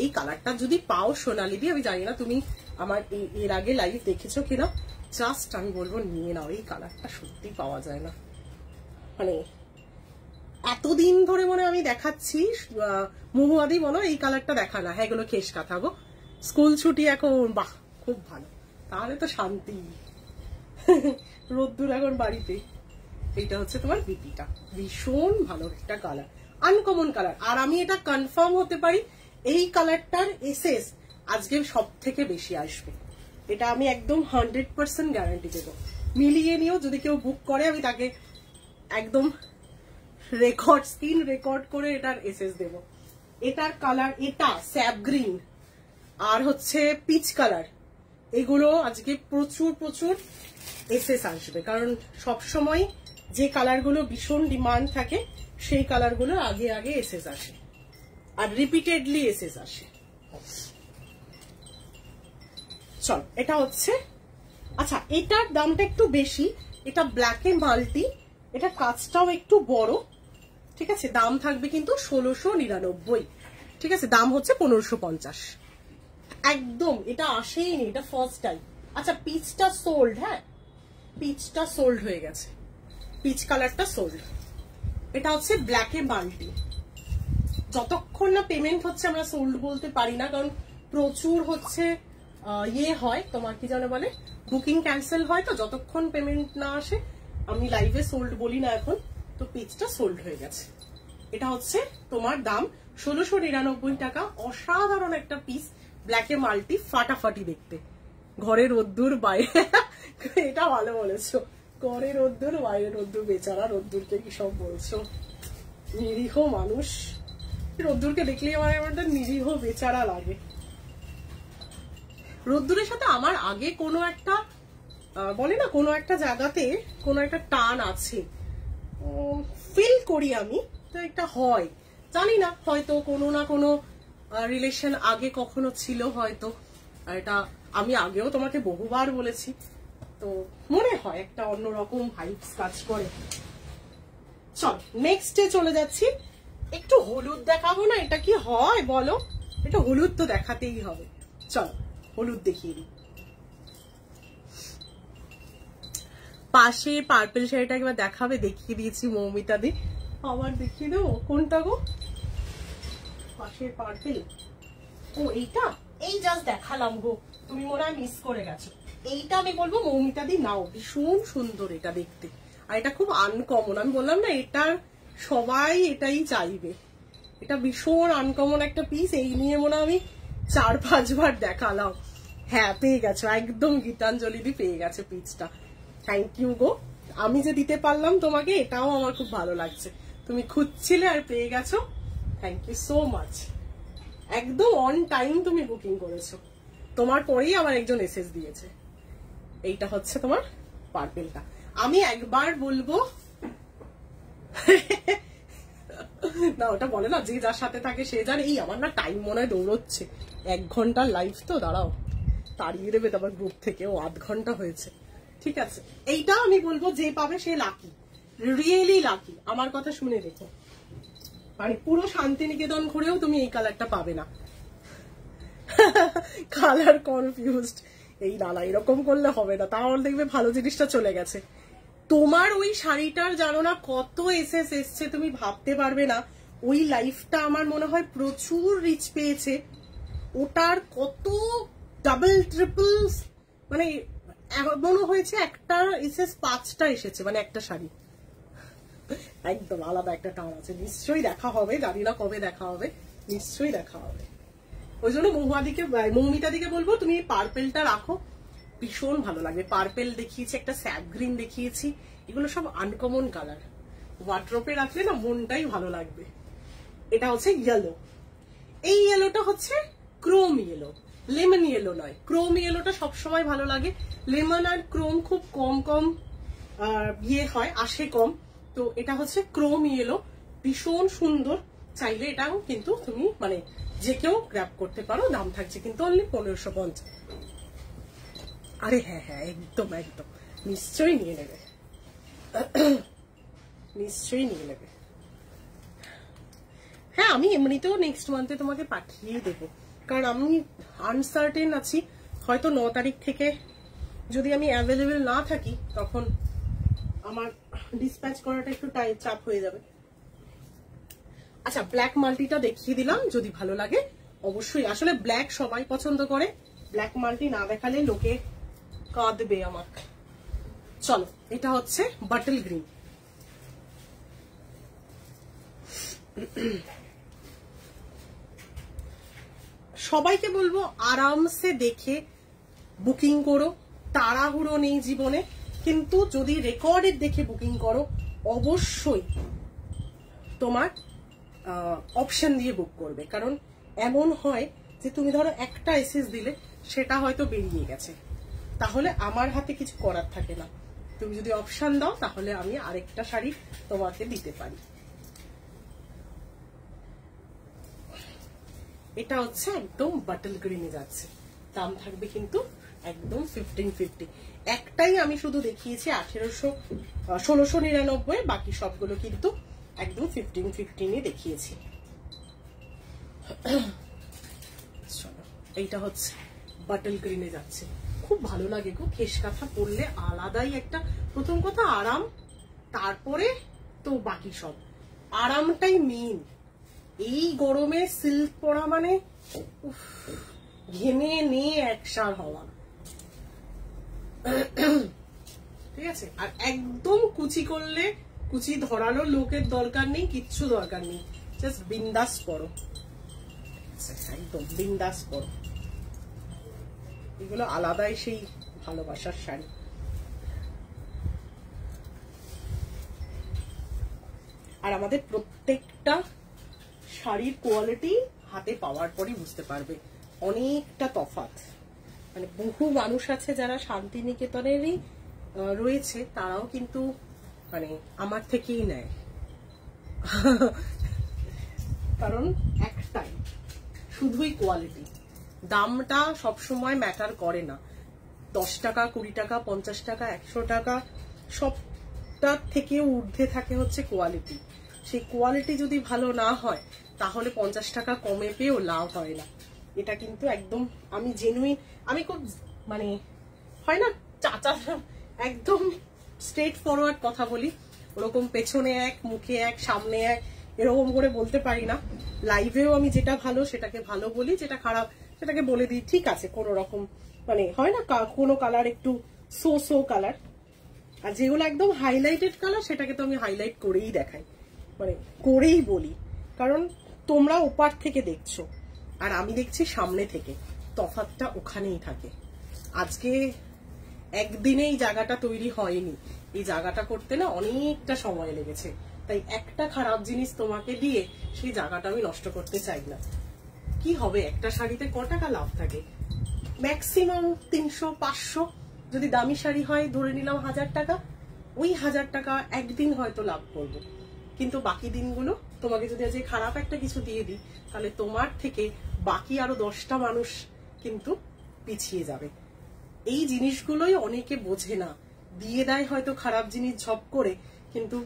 এই কালারটা যদি পাও সোনালিদি, আমি জানি না তুমি আমার এর আগে লাইভ দেখেছো কিনা, জাস্ট আমি বলবো নিয়ে নাও। এই কালারটা সত্যি পাওয়া যায় না, মানে এতদিন ধরে মনে আমি দেখাচ্ছি। মহুয়াদি বলো এই কালারটা দেখা না। হ্যাঁ, এগুলো কেশ কাঁথা গো। স্কুল ছুটি এখন, বাহ খুব ভালো, তাহলে তো শান্তি। রোদ্দুর এখন বাড়িতে। এইটা হচ্ছে তোমার বিপিটা, ভীষণ ভালো একটা কালার, আনকমন কালার। আর আমি এটা কনফার্ম হতে পারি এই কালারটার এসএস আজকে সব থেকে বেশি আসবে। এটা আমি একদম 100% গ্যারান্টি দেবো। মিলিয়ে নিও, যদি কেউ বুক করে আমি তাকে একদম স্ক্রিন রেকর্ড করে এটার এসএস দেব। এটার কালার, এটা স্যাপ গ্রিন আর হচ্ছে পিচ কালার, এগুলো আজকে প্রচুর প্রচুর এসএস আসবে। কারণ সবসময় যে কালারগুলো ভীষণ ডিমান্ড থাকে সেই কালারগুলো আগে আগে এসএস আসে, আর রিপিটেডলি এসএস আসে। চল, এটা হচ্ছে, আচ্ছা এটার দামটা একটু বেশি। এটা ব্ল্যাকে মাল্টি, এটা কাজটাও একটু বড়, ঠিক আছে। দাম থাকবে কিন্তু 1699, ঠিক আছে। দাম হচ্ছে 1550 একদম। এটা আসেইনি, এটা ফার্স্ট টাইম। আচ্ছা, পিচটা সোল্ড, হ্যাঁ পিচটা সোল্ড হয়ে গেছে, পিচ কালারটা সোল্ড। এটা হচ্ছে ব্ল্যাকে মাল্টি। যতক্ষণ না পেমেন্ট হচ্ছে আমরা সোল্ড বলতে পারি না, কারণ প্রচুর হচ্ছে ইয়ে হয় তোমার, কি জানো বলে, বুকিং ক্যান্সেল হয়। তো যতক্ষণ পেমেন্ট না আসে আমি লাইভে সোল্ড বলি না এখন। তো পিচটা সোল্ড হয়ে গেছে। এটা হচ্ছে তোমার দাম 1699 টাকা। অসাধারণ একটা পিস, ব্ল্যাকে মাল্টি, ফাটাফাটি দেখতে। ঘরে রোদ্দুর বাইরে, এটা ভালো বলেছো, ঘরে রোদ্দুর বাইরে রোদ্দুর। বেচারা রোদ্দুরকে কি সব বলছো, নিরীহ মানুষ। রোদ্দুরকে দেখলেই আমার একটা নিরীহ বেচারা লাগে। রোদ্দুরের সাথে আমার আগে কোনো একটা বলে না, কোনো একটা জায়গাতে কোনো একটা টান আছে, ফিল করি আমি। তো একটা হয়, জানি না, হয়তো কোনো না কোনো রিলেশন আগে কখনো ছিল হয়তো। এটা আমি আগেও তোমাকে বহুবার বলেছি। তো মনে হয় একটা অন্যরকম ভাইবস কাজ করে। চল নেক্সটে চলে যাচ্ছি। একটু হলুদ দেখাবো না? এটা কি হয় বলো, এটা হলুদ তো দেখাতেই হবে। চলো হলুদ দেখিয়ে দিই। পাশে পার্পল শাড়িটা একবার দেখাবে, দেখিয়ে দিয়েছি মৌমিতা দি। আবার দেখিয়ে দেবো, কোনটা গো? পাশের পার্পল, ও এইটা, এই জাস্ট দেখালাম গো, তুমি মনে হয় মিস করে গেছো। এইটা আমি বলবো মৌমিতা দি নাও, ভীষণ সুন্দর এটা দেখতে। আর এটা খুব আনকমন, আমি বললাম না এটার সবাই এটাই চাইবে। এটা ভীষণ আনকমন একটা পিস। এই নিয়ে মনে হয় আমি 4-5 বার দেখালাম। হ্যাঁ পেয়ে গেছো, একদম গীতাঞ্জলি দি পেয়ে গেছে পিসটা। থ্যাংক ইউ গো, আমি যে দিতে পারলাম তোমাকে এটাও আমার খুব ভালো লাগছে। তুমি খুঁজছিলে আর পেয়ে গেছো, থ্যাংক ইউ সো মাচ। একদম অন টাইম তুমি বুকিং করেছো। তোমার পরেই আমার একজন এসএস দিয়েছে। এইটা হচ্ছে তোমার পার্পেলটা। আমি একবার বলবো না, ওটা বলে না যে যার সাথে থাকে সে জানে। এই আমার না টাইম মনে হয় দৌড়চ্ছে, 1 ঘন্টার লাইফ তো, দাঁড়াও তাড়িয়ে দেবে তোমার গ্রুপ থেকে, ও 8 ঘন্টা হয়েছে। ঠিক আছে, এইটা আমি বলবো যে পাবে সে লাকি, রিয়েলি লাকি। আমার কথা শুনে দেখো, মানে পুরো শান্তিনিকেতন ঘুরেও তুমি এই কালারটা পাবে না। কালার কনফিউজড, এই না এরকম করলে হবে না, তাহলে দেখবে ভালো জিনিসটা চলে গেছে। তোমার ওই শাড়িটার জানো না কত এসএস এসছে, তুমি ভাবতে পারবে না। ওই লাইফটা আমার মনে হয় প্রচুর রিচ পেয়েছে, ওটার কত ডাবল ট্রিপল, মানে মনে হয়েছে একটা এসএস 5টা এসেছে, মানে একটা শাড়ি। একদম আলাদা একটা টান আছে, নিশ্চয়ই দেখা হবে, জানি না কবে দেখা হবে, নিশ্চয়ই দেখা হবে। ওই জন্য মৌমিতাদিকে বলবো তুমি পার্পেলটা রাখো, ভীষণ ভালো লাগবে। পার্পেল দেখিয়েছি, একটা স্যাপ গ্রিন দেখিয়েছি, এগুলো সব আনকমন কালার, ওয়ার্ড্রোপে রাখলে না মনটাই ভালো লাগবে। এটা হচ্ছে ইয়েলো, এই ইয়েলোটা হচ্ছে ক্রোম ইয়েলো, লেমন ইয়েলো নয়। ক্রোম ইয়েলোটা সবসময় ভালো লাগে, লেমন আর ক্রোম খুব কম ইয়ে হয়, আসে কম। তো এটা হচ্ছে ক্রোম ইয়েলো, ভীষণ সুন্দর। চাইলে এটাও কিন্তু তুমি মানে যে কেউ গ্র্যাব করতে পারো। দাম থাকছে কিন্তু অনলি 1550। আরে হ্যাঁ হ্যাঁ, একদম একদম, নিশ্চয়ই নিয়ে নেবে, নিশ্চয়ই নিয়ে নেবে। হ্যাঁ, আমি এমনিতেও নেক্সট মান্থে তোমাকে পাঠিয়ে দেবো, কারণ আমি আনসার্টেন আছি। হয়তো 9 তারিখ থেকে যদি আমি অ্যাভেলেবেল না থাকি, তখন আমার ডিসপ্যাচ করাটা একটু চাপ হয়ে যাবে। আচ্ছা, ব্ল্যাক মাল্টিটা দেখিয়ে দিলাম, যদি ভালো লাগে অবশ্যই। আসলে ব্ল্যাক সবাই পছন্দ করে, ব্ল্যাক মাল্টি না দেখালে লোকে কাঁদবে আমার। চলো, এটা হচ্ছে বাটল গ্রিন। সবাইকে বলবো আরামসে দেখে বুকিং করো, তাড়াহুড়ো নেই জীবনে। কিন্তু যদি রেকর্ডের দেখে বুকিং করো, অবশ্যই তোমার অপশন দিয়ে বুক করবে। কারণ এমন হয় যে তুমি ধরো একটা এসএস দিলে, সেটা হয়তো বেরিয়ে গেছে, তাহলে আমার হাতে কিছু করার থাকে না। তুমি যদি অপশন দাও, তাহলে আমি আরেকটা শাড়ি তোমাকে দিতে পারি। এটা হচ্ছে একদম বাটল গ্রিনে যাচ্ছে, দাম থাকবে কিন্তু একদম 1550। একটাই আমি শুধু দেখিয়েছি 1699, বাকি সবগুলো কিন্তু একদম 1515 দেখিয়েছি। এইটা হচ্ছে বাটল গ্রিনে যাচ্ছে, খুব ভালো লাগে গো। কেশ কাঁথা পরলে আলাদাই একটা, প্রথম কথা আরাম, তারপরে তো বাকি সব। আরামটাই মেইন। এই গরমে সিল্ক পরা মানে ঘেমে নিয়ে একসার হওয়া, ঠিক আছে। আর একদম কুচি করলে, কুচি ধরানোর লোকের দরকার নেই, কিচ্ছু দরকার নেই, জাস্ট বিন্দাস পরো, একদম বিন্দাস পরো। এগুলো আলাদাই সেই ভালোবাসার শাড়ি। আর আমাদের প্রত্যেকটা শাড়ির কোয়ালিটি হাতে পাওয়ার পরই বুঝতে পারবে, অনেকটা তফাৎ। মানে বহু মানুষ আছে যারা শান্তিনিকেতনেরই রয়েছে, তারাও কিন্তু মানে আমার থেকেই নেয়, কারণ একটাই, শুধুই কোয়ালিটি। দামটা সবসময় ম্যাটার করে না, 10 টাকা 20 টাকা 50 টাকা 100 টাকা, সবটার থেকে ঊর্ধ্বে থাকে হচ্ছে কোয়ালিটি। সেই কোয়ালিটি যদি ভালো না হয়, তাহলে 50 টাকা কমে পেয়েও লাভ হয় না। এটা কিন্তু একদম আমি জেনুইন, আমি খুব মানে হয় না চাচা, একদম স্ট্রেট ফরওয়ার্ড কথা বলি, ওরকম পেছনে এক মুখে এক সামনে এক এরকম করে বলতে পারি না। লাইভেও আমি যেটা ভালো সেটাকে ভালো বলি, যেটা খারাপ সেটাকে বলে দিই, ঠিক আছে। কোন রকম মানে হয় না, কোনো কালার একটু সো কালার, আর যেগুলো একদম হাইলাইটেড কালার সেটাকে তো আমি হাইলাইট করেই দেখাই, মানে করেই বলি। কারণ তোমরা ওপার থেকে দেখছো আর আমি দেখছি সামনে থেকে, তফাৎটা ওখানেই থাকে। আজকে একদিনে এই জায়গাটা তৈরি হয়নি, এই জায়গাটা করতে না অনেকটা সময় লেগেছে। তাই একটা খারাপ জিনিস তোমাকে দিয়ে সেই জায়গাটা আমি নষ্ট করতে চাই না। কি হবে একটা শাড়িতে ক টাকা লাভ থাকে? ম্যাক্সিমাম 300-500, যদি দামি শাড়ি হয় ধরে নিলাম 1000 টাকা, ওই 1000 টাকা একদিন হয়তো লাভ করবো। কিন্তু বাকি দিনগুলো তোমাকে যদি আজকে খারাপ একটা কিছু দিয়ে দিই, তাহলে তোমার থেকে বাকি আরো 10টা মানুষ কিন্তু পিছিয়ে যাবে। এই জিনিসগুলোই অনেকে বোঝে না, দিয়ে দেয় হয়তো খারাপ জিনিস ঝপ করে, কিন্তু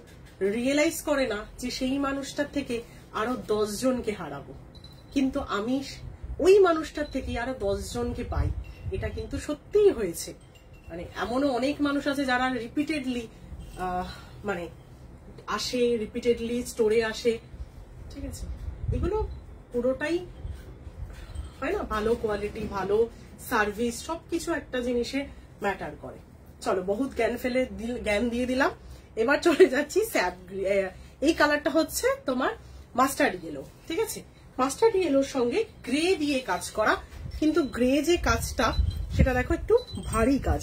রিয়েলাইজ করে না যে সেই মানুষটার থেকে আরো 10 জনকে হারাবো। কিন্তু আমি ওই মানুষটার থেকে আরো 10 জনকে পাই, এটা কিন্তু সত্যিই হয়েছে। মানে এমনও অনেক মানুষ আছে যারা রিপিটেডলি মানে আসে, রিপিটেডলি স্টোরে আসে, ঠিক আছে? এগুলো পুরোটাই হয় না, ভালো কোয়ালিটি, ভালো সার্ভিস, সবকিছু একটা জিনিসে ম্যাটার করে। চলো, বহুত জ্ঞান দিয়ে দিলাম, এবার চলে যাচ্ছি স্যাপ। এই কালারটা হচ্ছে তোমার মাস্টার্ড ইয়েলো, ঠিক আছে? মাস্টার্ড ইয়েলোর সঙ্গে গ্রে দিয়ে কাজ করা, কিন্তু গ্রে যে কাজটা সেটা দেখো একটু ভারী কাজ,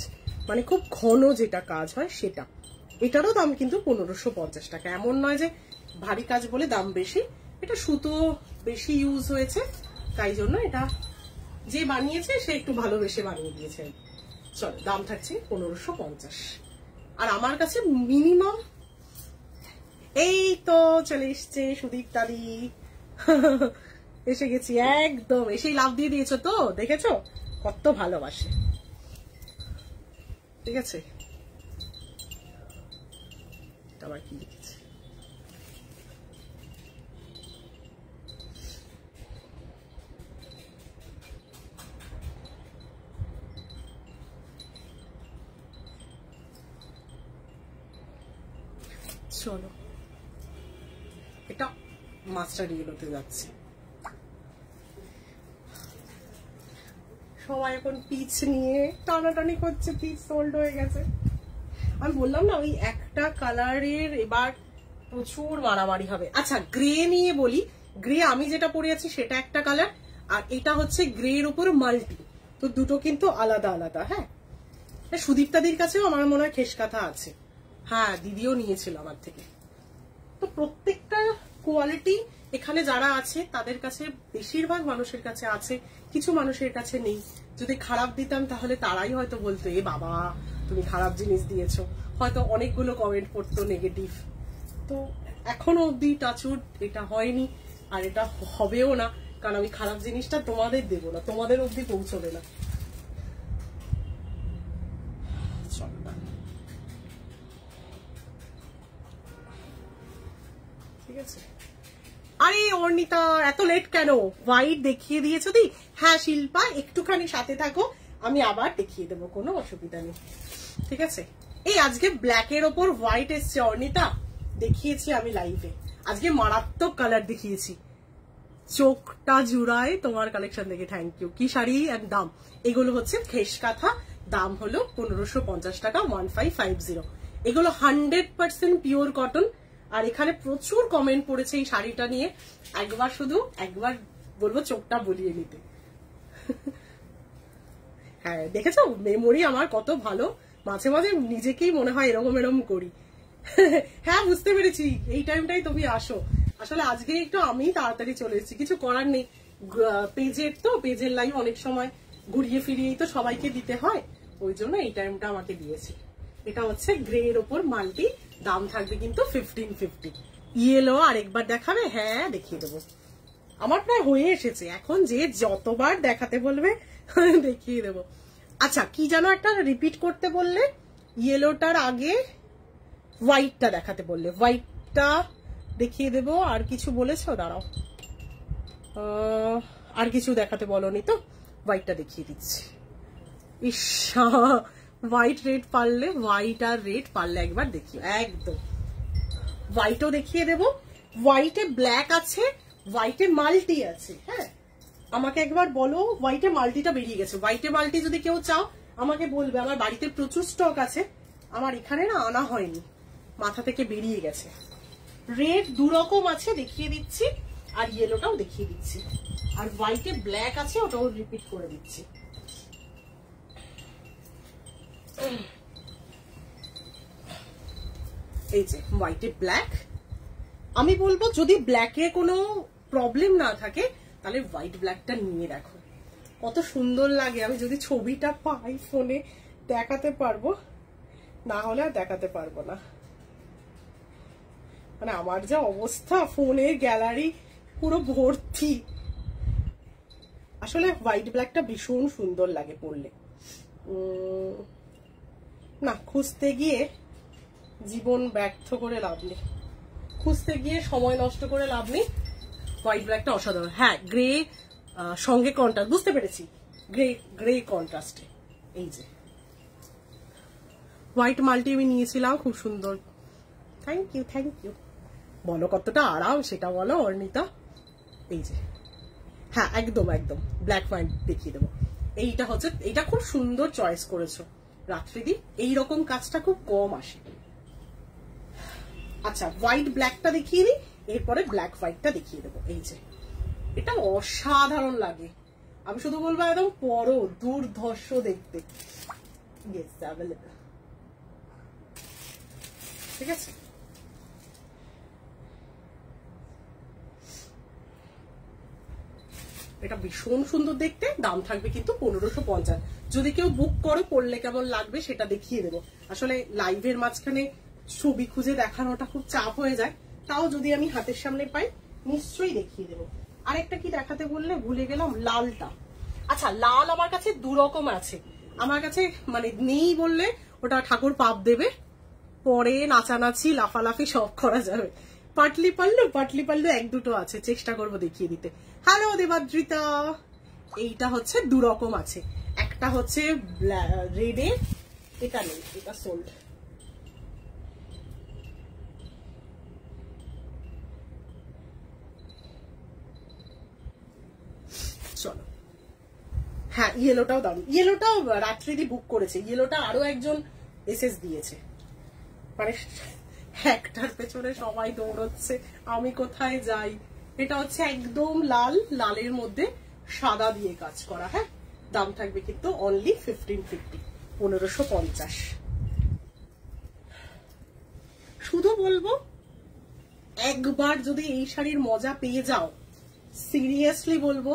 মানে খুব ঘন যেটা কাজ হয় সেটা। এটারও দাম কিন্তু 1550 টাকা। এমন নয় যে ভারী কাজ বলে দাম বেশি, এটা সুতো বেশি ইউজ হয়েছে, তাই জন্য এটা যে বানিয়েছে সে একটু ভালোবেসে বানিয়ে দিয়েছে। চলো, দাম থাকছে 1550। আর আমার কাছে মিনিমাম, এই তো চলে এসছে সুদীপ দাদি, এসে গেছি একদম। এসেই লাভ দিয়ে দিয়েছো তো, দেখেছো কত ভালোবাসে, ঠিক আছে? আবার কি লিখেছে, চলো এটা মাস্টার ইয়েলোতে যাচ্ছে। সবাই এখন পিচ নিয়ে টানাটানি করছে, পিচ সোল্ড হয়ে গেছে। আমি বললাম না, ওই একটা কালারের এবার প্রচুর মারামারি হবে। আচ্ছা, গ্রে নিয়ে বলি, গ্রে আমি যেটা পরে আছি সেটা একটা কালার, আর এটা হচ্ছে গ্রে এর উপর মাল্টি, তো দুটো কিন্তু আলাদা আলাদা। হ্যাঁ, সুদীপ্তাদির কাছেও আমার মনে হয় খেসকাথা আছে, হ্যাঁ দিদিও নিয়েছিল আমার থেকে। তো প্রত্যেকটা কোয়ালিটি এখানে যারা আছে তাদের কাছে, বেশিরভাগ মানুষের কাছে আছে, কিছু মানুষের কাছে নেই। যদি খারাপ দিতাম তাহলে তারাই হয়তো বলতো, এ বাবা তুমি খারাপ জিনিস দিয়েছো, হয়তো অনেকগুলো কমেন্ট পড়তো নেগেটিভ। তো এখনো অব্দি টাচউড এটা হয়নি, আর এটা হবেও না, কারণ আমি খারাপ জিনিসটা তোমাদের দেবো না, তোমাদের অব্দি পৌঁছবে না। ঠিক আছে। আরে অর্ণিতা, এত লেট কেন? হোয়াইট দেখিয়ে দিয়েছো দি? হ্যাঁ শিল্পা, একটুখানি সাথে থাকো, আমি আবার দেখিয়ে দেবো, কোনো অসুবিধা নেই, ঠিক আছে? এই আজকে ব্ল্যাকের ওপর হোয়াইট এসছে অর্ণিতা, দেখিয়েছি আমি লাইভে। আজকে মারাত্মক কালার দেখিয়েছি, চোখটা জুড়ায় তোমার কালেকশন দেখে। Thank you. কি শাড়ি এর দাম? এগুলো হচ্ছে খেসকাথা, দাম হলো 1550 টাকা, 1550। এগুলো 100% পিওর কটন। আর এখানে প্রচুর কমেন্ট পড়েছে এই শাড়িটা নিয়ে, একবার বলবো চোখটা বলিয়ে নিতে। হ্যাঁ দেখেছো, মেমোরি আমার কত ভালো, মাঝে মাঝে নিজেকেই মনে হয় এরকম করি। হ্যাঁ বুঝতে পেরেছি, এই টাইমটাই তুমি আসো। আসলে আজকে একটু আমি তাড়াতাড়ি চলে এসেছি, কিছু করার নেই, পেজের লাইভ অনেক সময় ঘুরিয়ে ফিরিয়েই তো সবাইকে দিতে হয়, ওই জন্য এই টাইমটা আমাকে দিয়েছে। এটা হচ্ছে গ্রে এর ওপর মাল্টি, দাম থাকবে কিন্তু 1550। ইয়েলো আরেকবার দেখাবে? হ্যাঁ দেখিয়ে দেবো, আমার প্রায় হয়ে এসেছে, এখন যে যতবার দেখাতে বলবে দেখিয়ে দেবো। আচ্ছা, কি যেন একটা রিপিট করতে বললে, ইয়েলোটার আগে হোয়াইটটা দেখাতে বললে, হোয়াইটটা দেখিয়ে দেবো। আর কিছু বলেছো? দাঁড়াও, আর কিছু দেখাতে বলনি তো, হোয়াইটটা দেখিয়ে দিচ্ছি। ইসা, হোয়াইট রেড পারলে, হোয়াইট আর রেড পারলে একবার দেখিও, একদম হোয়াইটও দেখিয়ে দেবো। হোয়াইটে ব্ল্যাক আছে, হোয়াইটে মাল্টি আছে। হ্যাঁ, আমাকে একবার বলো, হোয়াইটে মাল্টিটা বেরিয়ে গেছে। হোয়াইটে মাল্টি যদি কেউ চাও আমাকে বলবে, আমার বাড়িতে প্রচুর স্টক আছে, আমার এখানে না আনা হয়নি, মাথা থেকে বেরিয়ে গেছে। রেড দু রকম আছে, দেখিয়ে দিচ্ছি, আর ইয়েলোটাও দেখিয়ে দিচ্ছি। আর হোয়াইটে ব্ল্যাক আছে, ওটাও রিপিট করে দিচ্ছি। এই যে হোয়াইটে ব্ল্যাক। আমি বলবো যদি ব্ল্যাকে কোনো প্রবলেম না থাকে, তাহলে হোয়াইট ব্ল্যাকটা নিয়ে দেখো কত সুন্দর লাগে। আমি যদি ছবিটা পাই ফোনে দেখাতে পারবো, না হলে আর দেখাতে পারবো না। মানে আমার যা অবস্থা, ফোনের গ্যালারি পুরো ভর্তি। আসলে হোয়াইট ব্ল্যাকটা ভীষণ সুন্দর লাগে পরলে। না, খুঁজতে গিয়ে জীবন ব্যর্থ করে লাভ নেই, খুঁজতে গিয়ে সময় নষ্ট করে লাভ নেই। হোয়াইট ব্ল্যাকটা অসাধারণ। হ্যাঁ, গ্রে সঙ্গে কন্ট্রাস্ট, বুঝতে পেরেছি, গ্রে গ্রে কন্ট্রাস্টে। এই যে হোয়াইট মাল্টি আমি নিয়েছিলাম, খুব সুন্দর। Thank you, thank you. বলো কতটা আরাম সেটা বলো অর্ণিতা। এই যে, হ্যাঁ একদম একদম ব্ল্যাক হোয়াইট দেখিয়ে দেবো। এইটা হচ্ছে, এইটা খুব সুন্দর চয়েস করেছো রাত্রিদি, এইরকম কাজটা খুব কম আসে। আচ্ছা, হোয়াইট ব্ল্যাকটা দেখিয়ে দিই, এরপরে ব্ল্যাক হোয়াইটটা দেখিয়ে দেবো। এই যে, এটা অসাধারণ লাগে। আমি শুধু বলবো একদম পরো, দুর্ধর্ষ দেখতে। ঠিক আছে, এটা ভীষণ সুন্দর দেখতে। দাম থাকবে কিন্তু 1550। যদি কেউ বুক করো, পড়লে কেমন লাগবে সেটা দেখিয়ে দেবো। আসলে লাইভের মাঝখানে ছবি খুঁজে দেখানোটা খুব চাপ হয়ে যায়, তাও যদি আমি হাতের সামনে পাই নিশ্চয়ই দেখিয়ে দেবো। আরেকটা কি দেখাতে বললে ভুলে গেলাম, লালটা। আচ্ছা, লাল আমার কাছে দু রকম আছে। আমার কাছে মানে নেই বললে ওটা ঠাকুর পাপ দেবে, পরে নাচানাচি লাফালাফি সব করা যাবে। পাটলি পাল্লু এক দুটো আছে, চেষ্টা করবো দেখিয়ে দিতে। হ্যালো দেবাদ্রিতা। এইটা হচ্ছে দু রকম আছে, একটা হচ্ছে রেডে, এটা নেই, এটা সোল্ড। চলো, হ্যাঁ ইয়েলোটাও দাম, ইয়েলোটাও রাত্রিদি বুক করেছে। ইয়েলোটা আরো একজন এসএস দিয়েছে। মানে একটার পেছনে সবাই দৌড়চ্ছে, আমি কোথায় যাই। এটা হচ্ছে একদম লাল, লালের মধ্যে সাদা দিয়ে কাজ করা। হ্যাঁ, দাম থাকবে কিন্তু অনলি 1550, 1550। শুধু বলবো একবার যদি এই শাড়ির মজা পেয়ে যাও, সিরিয়াসলি বলবো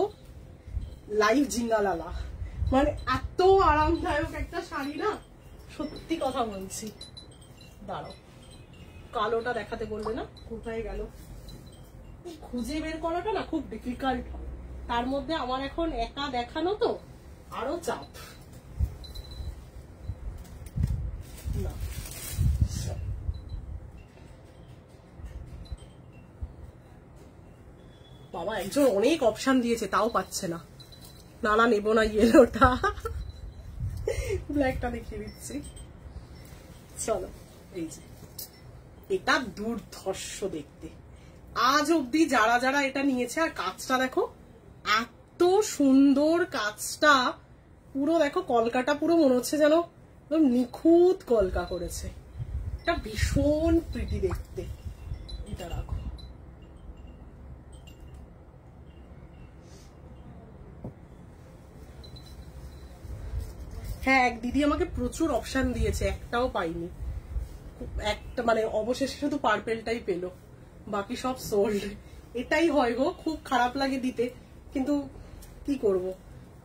লাইভ জিঙ্গালালা। মানে এত আরামদায়ক একটা শাড়ি না, সত্যি কথা বলছি। দাঁড়াও, কালোটা দেখাতে বলবে না, কোথায় গেল? খুঁজে বের করাটা না খুব ডিফিকাল্ট হয়, তার মধ্যে আমার এখন একা দেখানো তো আরো চাপ। না, বাবা একজন অনেক অপশন দিয়েছে তাও পাচ্ছে না। না না, নেবো না ইয়েলোটা, ব্ল্যাকটা দেখিয়ে দিচ্ছি। চলো, এই যে, এটা দুর্ধর্ষ দেখতে। আজ অব্দি যারা যারা এটা নিয়েছে, আর কাজটা দেখো এত সুন্দর কাজটা, পুরো দেখো কলকাটা পুরো মনে হচ্ছে যেন একদম নিখুঁত কলকা করেছে। এটা ভীষণ প্রিটি দেখতে। এটা রাখো, হ্যাঁ এক দিদি আমাকে প্রচুর অপশন দিয়েছে, একটাও পাইনি। একটা মানে অবশেষে শুধু পার্পেলটাই পেলো, বাকি সব সোল্ড। এটাই হয় গো, খুব খারাপ লাগে দিতে, কিন্তু কি করব,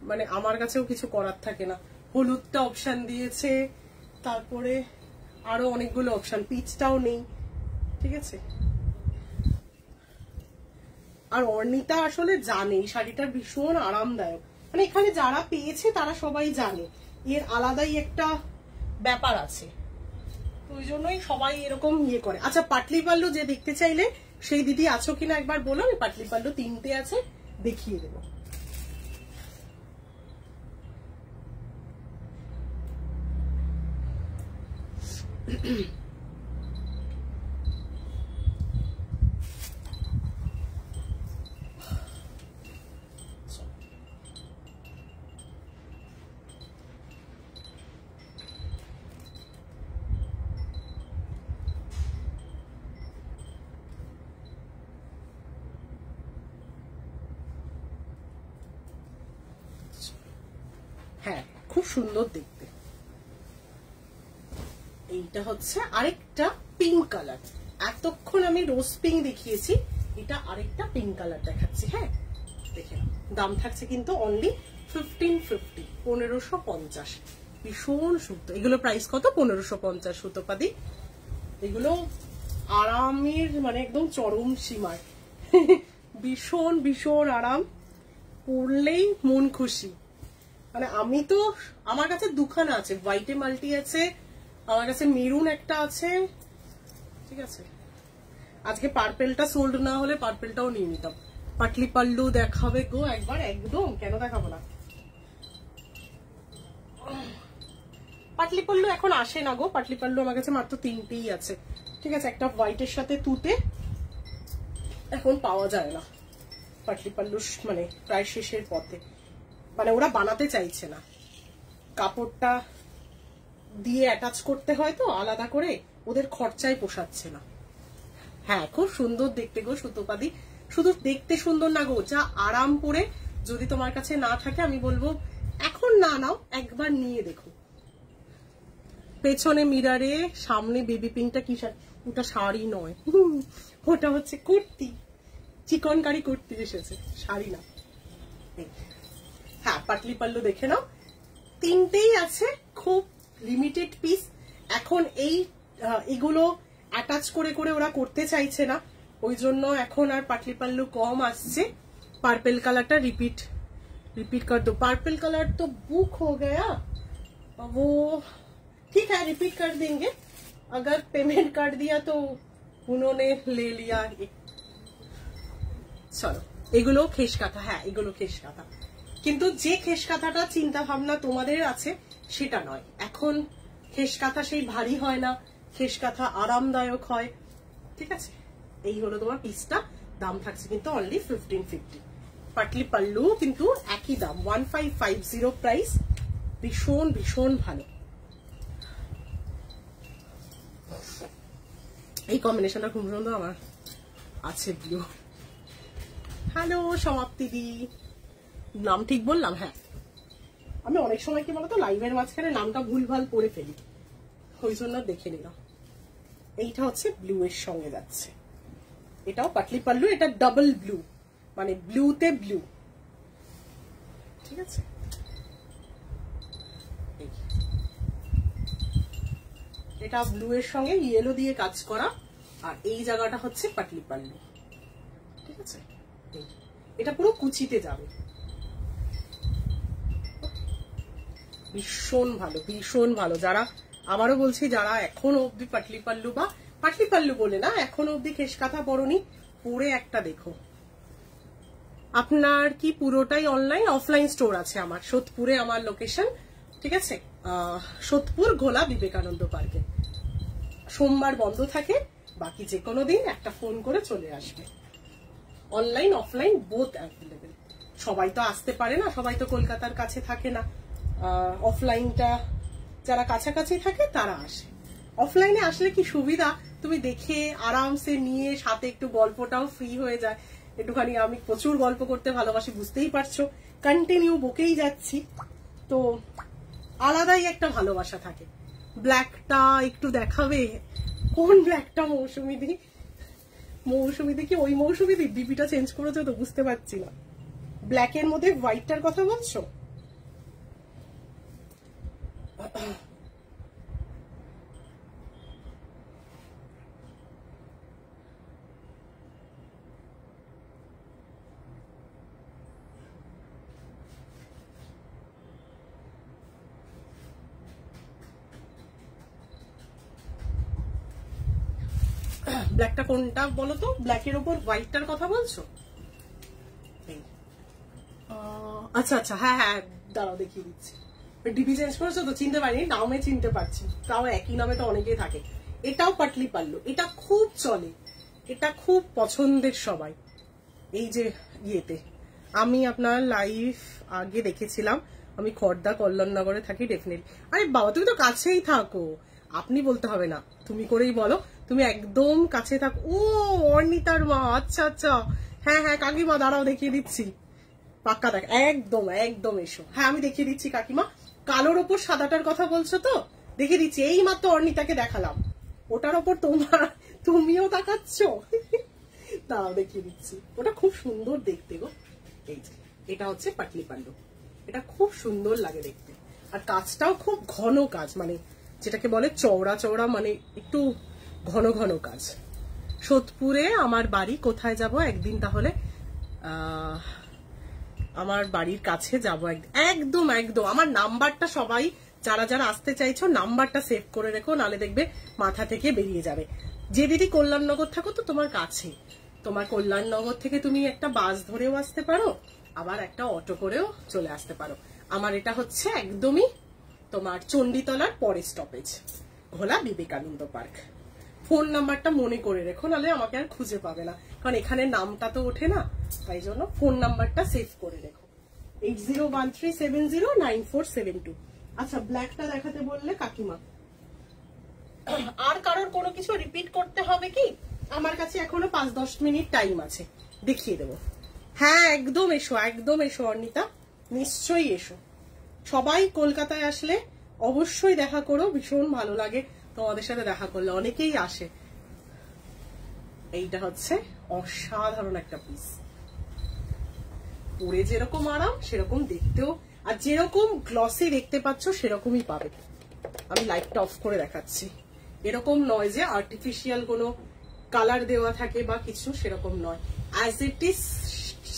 মানে আমার কাছেও কিছু করার থাকে না। হলুদটা অপশন দিয়েছে, তারপরে আরো অনেকগুলো অপশন, পিচটাও নেই। ঠিক আছে, আর অর্ণিতা আসলে জানে এই শাড়িটা ভীষণ আরামদায়ক। মানে এখানে যারা পেয়েছে তারা সবাই জানে এর আলাদাই একটা ব্যাপার আছে, ওই জন্যই সবাই এরকম ইয়ে করে। আচ্ছা, পাটলি পাল্লু যে দেখতে চাইলে সেই দিদি আছো কিনা একবার বলো, আমি পাটলি পাল্লু 3টে আছে দেখিয়ে দেবো। হ্যাঁ, খুব সুন্দর দেখতে। এইটা হচ্ছে আরেকটা পিঙ্ক কালার। এতক্ষণ আমি রোজ পিঙ্ক দেখিয়েছি, এটা আরেকটা পিঙ্ক কালার দেখাচ্ছি। হ্যাঁ, দেখে নাও, দাম থাকছে কিন্তু অনলি 1550, 1550। ভীষণ সুতো, এগুলো প্রাইস কত? 1550 সুতোপাদি। এগুলো আরামের মানে একদম চরম সীমায়, ভীষণ ভীষণ আরাম, পরলেই মন খুশি। মানে আমি তো, আমার কাছে দুখানা আছে, হোয়াইটে মাল্টি আছে, আমার কাছে মেরুন একটা আছে, ঠিক আছে। আজকে পার্পেলটা সোল্ড না হলে পার্পেলটাও নিয়ে নিতাম। পাটলি পাল্লু দেখাবে গো একবার, একদম, কেন দেখাবো না। পাটলি পাল্লু এখন আসে না গো, পাটলি পাল্লু আমার কাছে মাত্র 3টেই আছে, ঠিক আছে। একটা হোয়াইটের সাথে তুতে এখন পাওয়া যায় না পাটলি পাল্লু, মানে প্রায় শেষের পথে, মানে ওরা বানাতে চাইছে না, কাপড়টা দিয়ে অ্যাটাচ করতে হয় তো আলাদা করে, ওদের খরচায় পোষাচ্ছে না। হ্যাঁ খুব সুন্দর দেখতে গো সুতোপাদি, শুধু দেখতে সুন্দর না গো, যা আরাম পরে যদি তোমার কাছে না থাকে আমি বলবো এখন না নাও, একবার নিয়ে দেখো। পেছনে মিরারে, সামনে বেবি পিঙ্কটা কি ওটা শাড়ি নয়, ওটা হচ্ছে কুর্তি, চিকনকারি কুর্তি এসেছে, শাড়ি না। হ্যাঁ পাটলি পাল্লু দেখে নাও, 3টেই আছে, খুব লিমিটেড পিস। এখন এগুলো অ্যাটাচ করে করে ওরা করতে চাইছে না, ওই জন্য এখন আর পাটলি পাল্লু কম আসছে। পার্পল কালারটা রিপিট कर दो, पर्पल कलर तो बुक हो गया, वो ठीक है रिपीट कर देंगे, अगर पेमेंट कर दिया तो उन्होंने ले लिया। চলো, এগুলো খেস কাঁথা, হ্যাঁ এগুলো খেস কাঁথা, কিন্তু যে খেস কাঁথাটা চিন্তা ভাবনা তোমাদের আছে সেটা নয়। এখন খেস কাঁথা সেই ভারী হয় না, খেস কাঁথা আরামদায়ক হয়, ঠিক আছে। এই হলো তোমার পিসটা, দাম থাকছে কিন্তু অনলি 1550। পাটলি পাল্লু কিন্তু একই দাম, 1550 প্রাইস, ভীষণ ভীষণ ভালো। এই কম্বিনেশনটা খুব সুন্দর, আমার আছে ব্লু। হ্যালো সমাপ্তি দি, নাম ঠিক বললাম? হ্যাঁ, আমি অনেক সময় কি বলতো লাইভের মাঝখানে নামটা ভুলভাল পড়ে ফেলি, ওই জন্য দেখে নিলাম। এইটা হচ্ছে ব্লু এর সঙ্গে যাচ্ছে, এটাও পাটলি পাল্লু, এটা ডাবল ব্লু, মানে ব্লুতে ব্লু, ঠিক আছে। এটা ব্লু এর সঙ্গে ইয়েলো দিয়ে কাজ করা, আর এই জায়গাটা হচ্ছে পাটলি পাল্লু, ঠিক আছে। এটা পুরো কুচিতে যাবে, ভীষণ ভালো ভীষণ ভালো। যারা, আবারও বলছি, যারা এখনো অব্দি পাটলি পাল্লু, বা পাটলি পাল্লু বলে না, এখনো অব্দি খেস কাঁথা পরনি, পরে একটা দেখো। আপনার কি পুরোটাই অনলাইন? অফলাইন স্টোর আছে আমার সোদপুরে, আমার লোকেশন, ঠিক আছে, সোদপুর ঘোলা বিবেকানন্দ পার্কে। সোমবার বন্ধ থাকে, বাকি যে কোনো দিন একটা ফোন করে চলে আসবে। Online offline both available. সবাই তো আসতে পারে না, সবাই তো কলকাতার কাছে থাকে না, অফলাইনটা যারা কাছাকাছি থাকে তারা আসে। অফলাইনে আসলে কি সুবিধা, তুমি দেখে আরামসে নিয়ে, সাথে একটু গল্পটাও ফ্রি হয়ে যায়। একটুখানি, আমি প্রচুর গল্প করতে ভালোবাসি, বুঝতেই পারছো, কন্টিনিউ বকেই যাচ্ছি, তো আলাদাই একটা ভালোবাসা থাকে। ব্ল্যাকটা একটু দেখাবে? কোন ব্ল্যাকটা? মৌসুমীদি? মৌসুমীদি কি ওই মৌসুমীদি? ডিপিটা চেঞ্জ করেছে তো, বুঝতে পারছি না। ব্ল্যাকের মধ্যে হোয়াইটটার কথা বলছো? ব্ল্যাকটা কোনটা বলো তো? ব্ল্যাকের ওপর হোয়াইটটার কথা বলছো? আচ্ছা আচ্ছা, হ্যাঁ হ্যাঁ, দাঁড়াও দেখিয়ে দিচ্ছি। ডিপি চেঞ্জ করেছো তো, চিনতে পারিনি, নামে চিনতে পারছি, তাও একই নামে তো অনেকেই থাকে। এটাও পাটলি পাল্লু, এটা খুব চলে, এটা খুব পছন্দের সবাই। এই যে ইয়েতে, আমি আপনার লাইভ আগে দেখেছিলাম, আমি খড়দা কল্যাণনগরে থাকি, ডেফিনেটলি। আরে বাবা, তুমি তো কাছেই থাকো, আপনি বলতে হবে না, তুমি করেই বলো, তুমি একদম কাছে থাকো। ও অর্ণিতার মা, আচ্ছা আচ্ছা, হ্যাঁ হ্যাঁ কাকিমা, দাঁড়াও দেখিয়ে দিচ্ছি, পাক্কা দেখ, একদম একদম এসো। হ্যাঁ আমি দেখিয়ে দিচ্ছি কাকিমা। কালোর ওপর সাদাটার কথা বলছো তো, দেখিয়ে দিচ্ছি, এই মাত্র অর্ণিতাকে দেখালাম, ওটার ওপর তুমিও তাকাচ্ছ, দাঁড়াও দেখিয়ে দিচ্ছি। ওটা খুব সুন্দর দেখতে গো, এই যে এটা হচ্ছে পাটলি পাল্লু, এটা খুব সুন্দর লাগে দেখতে। আর কাজটাও খুব ঘন কাজ, মানে যেটাকে বলে চওড়া চওড়া, মানে একটু ঘন ঘন কাজ। সোদপুরে আমার বাড়ি, কোথায় যাব একদিন তাহলে? আমার বাড়ির কাছে যাব একদম একদম। আমার নাম্বারটা সবাই যারা যারা আসতে চাইছো নাম্বারটা সেভ করে রেখো, নালে দেখবে মাথা থেকে বেরিয়ে যাবে। যে দিদি কল্যাণনগর থাকো তো তোমার কাছে, তোমার কল্যাণনগর থেকে তুমি একটা বাস ধরেও আসতে পারো, আবার একটা অটো করেও চলে আসতে পারো। আমার এটা হচ্ছে একদমই তোমার চণ্ডীতলার পরে স্টপেজ, ঘোলা বিবেকানন্দ পার্ক। ফোন নাম্বারটা মনে করে রেখো, নাহলে আমাকে আর খুঁজে পাবে না, কারণ এখানে নামটা তো ওঠে না, তাই জন্য ফোন নাম্বারটা সেভ করে রেখো 8013709472। আচ্ছা, ব্ল্যাকটা দেখাতে বললে কাকিমা। আর কারোর কোনো কিছু রিপিট করতে হবে কি? আমার কাছে এখনো 5-10 মিনিট টাইম আছে, দেখিয়ে দেবো। হ্যাঁ একদম এসো, একদম এসো অর্ণিতা, নিশ্চয়ই এসো। সবাই কলকাতায় আসলে অবশ্যই দেখা করো, ভীষণ ভালো লাগে তোমাদের সাথে দেখা করলে, অনেকেই আসে। এইটা হচ্ছে অসাধারণ একটা পিস, পরে যেরকম আরাম সেরকম দেখতেও, আর যেরকম গ্লসি দেখতে পাচ্ছ সেরকমই পাবে। আমি লাইটটা অফ করে দেখাচ্ছি, এরকম নয় যে আর্টিফিশিয়াল কোনো কালার দেওয়া থাকে বা কিছু, সেরকম নয়, অ্যাজ ইট ইজ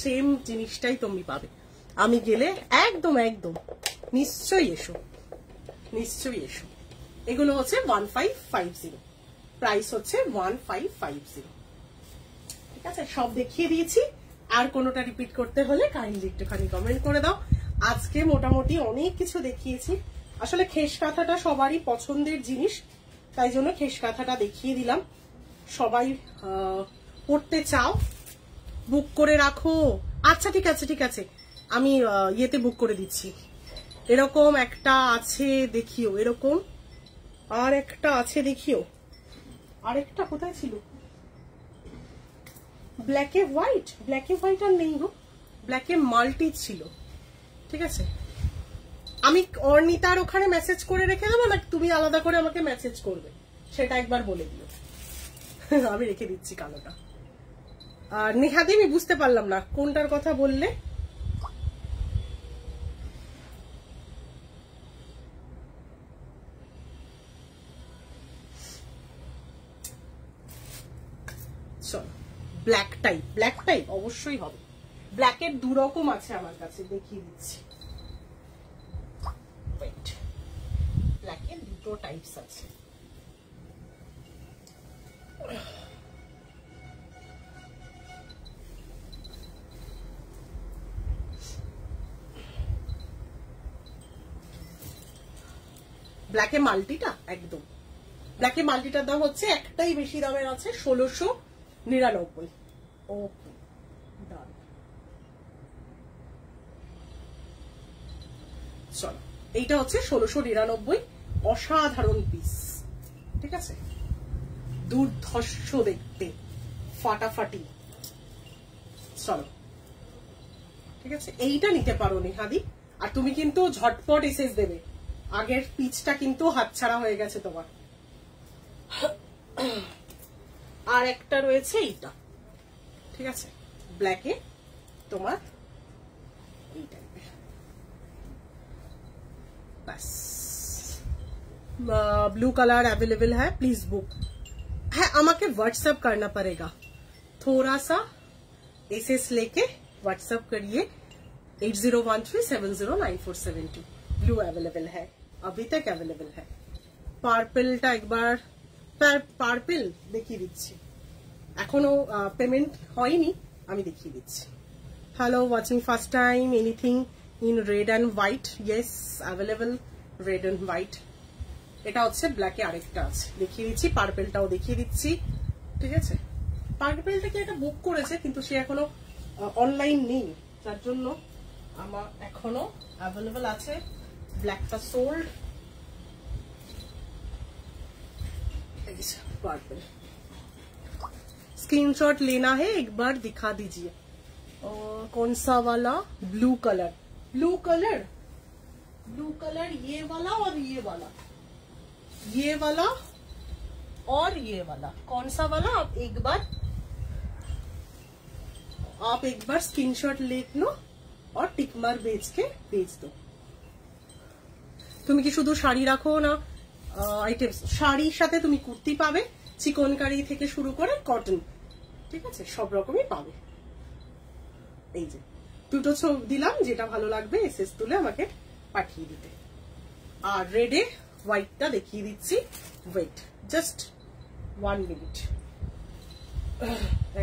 সেম জিনিসটাই তুমি পাবে। আমি গেলে একদম একদম নিশ্চয়ই এসো, নিশ্চয়ই এসো। এগুলো হচ্ছে 1550, প্রাইস হচ্ছে 1550। ঠিক আছে, সব দেখিয়ে দিয়েছি। আর কোনোটা রিপিট করতে হলে কাইন্ডলি একটুখানি কমেন্ট করে দাও। আজকে মোটামুটি অনেক কিছু দেখিয়েছি। আসলে খেস কাঁথাটা সবারই পছন্দের জিনিস, তাই জন্য খেস কাঁথাটা দেখিয়ে দিলাম। সবাই পড়তে চাও, বুক করে রাখো। আচ্ছা ঠিক আছে ঠিক আছে, আমি ইয়েতে বুক করে দিচ্ছি। এরকম একটা আছে দেখিও, এরকম আর একটা আছে দেখিও। আরেকটা কোথায় ছিল? ব্ল্যাকে হোয়াইট, ব্ল্যাকে হোয়াইট আর নেই গো, ব্ল্যাকে মাল্টি ছিল। ঠিক আছে, আমি অর্ণিতার ওখানে মেসেজ করে রেখে দেবো, না তুমি আলাদা করে আমাকে মেসেজ করবে, সেটা একবার বলে দিও। আমি রেখে দিচ্ছি কালোটা। আর নেহাদি আমি বুঝতে পারলাম না কোনটার কথা বললে। চলো, ব্ল্যাক টাইপ, ব্ল্যাক টাইপ অবশ্যই হবে। ব্ল্যাকের দু রকম আছে আমার কাছে, দেখিয়ে দিচ্ছি। ব্ল্যাকের দুটো টাইপস আছে। ব্ল্যাকে মাল্টিটা একদম, ব্ল্যাকে মাল্টিটার দাম হচ্ছে একটাই বেশি দামের আছে 1699। ওকে ডান। চলো, এইটা হচ্ছে 1699, অসাধারণ পিস। ঠিক আছে, দুর্ধর্ষ দেখতে, ফাটাফাটি। চলো ঠিক আছে, এইটা নিতে পারো নেহাদি। আর তুমি কিন্তু ঝটপট এসএস দেবে, আগের পিচটা কিন্তু হাতছাড়া হয়ে গেছে তোমার। আর একটা রয়েছে এইটা, ঠিক আছে, ব্ল্যাকে তোমার এই টাইপের। बस ब्लू कलर अवेलेबल है, प्लीज बुक है। আমাকে व्हाट्सएप करना पड़ेगा, थोड़ा सा एसएस लेके व्हाट्सएप करिए 8013709472। ब्लू अवेलेबल है, अभी तक अवेलेबल है। পার্পলটা একবার, পার্পল দেখিয়ে দিচ্ছি, এখনো পেমেন্ট হয়নি, আমি দেখিয়ে দিচ্ছি। Hello, watching first time, anything in red and white? yes, available red and white। এটা হচ্ছে ব্ল্যাকে আরেকটা আছে, দেখিয়ে দিচ্ছি। পার্পলটাও দেখিয়ে দিচ্ছি। ঠিক আছে, পার্পলটা কি একটা বুক করেছে, কিন্তু সে এখনো অনলাইন নেই, তার জন্য আমার এখনো অ্যাভেলেবল আছে। ব্ল্যাকটা সোল্ড। पार्पल स्क्रीनशॉट लेना है, एक बार दिखा दीजिए। कौन सा वाला? Blue colour, blue colour, blue colour, ये वाला और ये वाला, ये वाला और ये वाला, कौन सा वाला? आप एक बार आप एक बार स्क्रीनशॉट ले लो और टिक मार भेज के भेज दो। তুমি কি শুধু শাড়ি রাখো না আইটেমস, শাড়ির সাথে তুমি কুর্তি পাবে, চিকনকারি থেকে শুরু করে কটন, ঠিক আছে, সব রকমই পাবে। এই যে দুটো ছবি দিলাম, যেটা ভালো লাগবে এসএস তুলে আমাকে পাঠিয়ে দিতে। আর রেডে হোয়াইটটা দেখিয়ে দিচ্ছি, ওয়েট জাস্ট 1 মিনিট।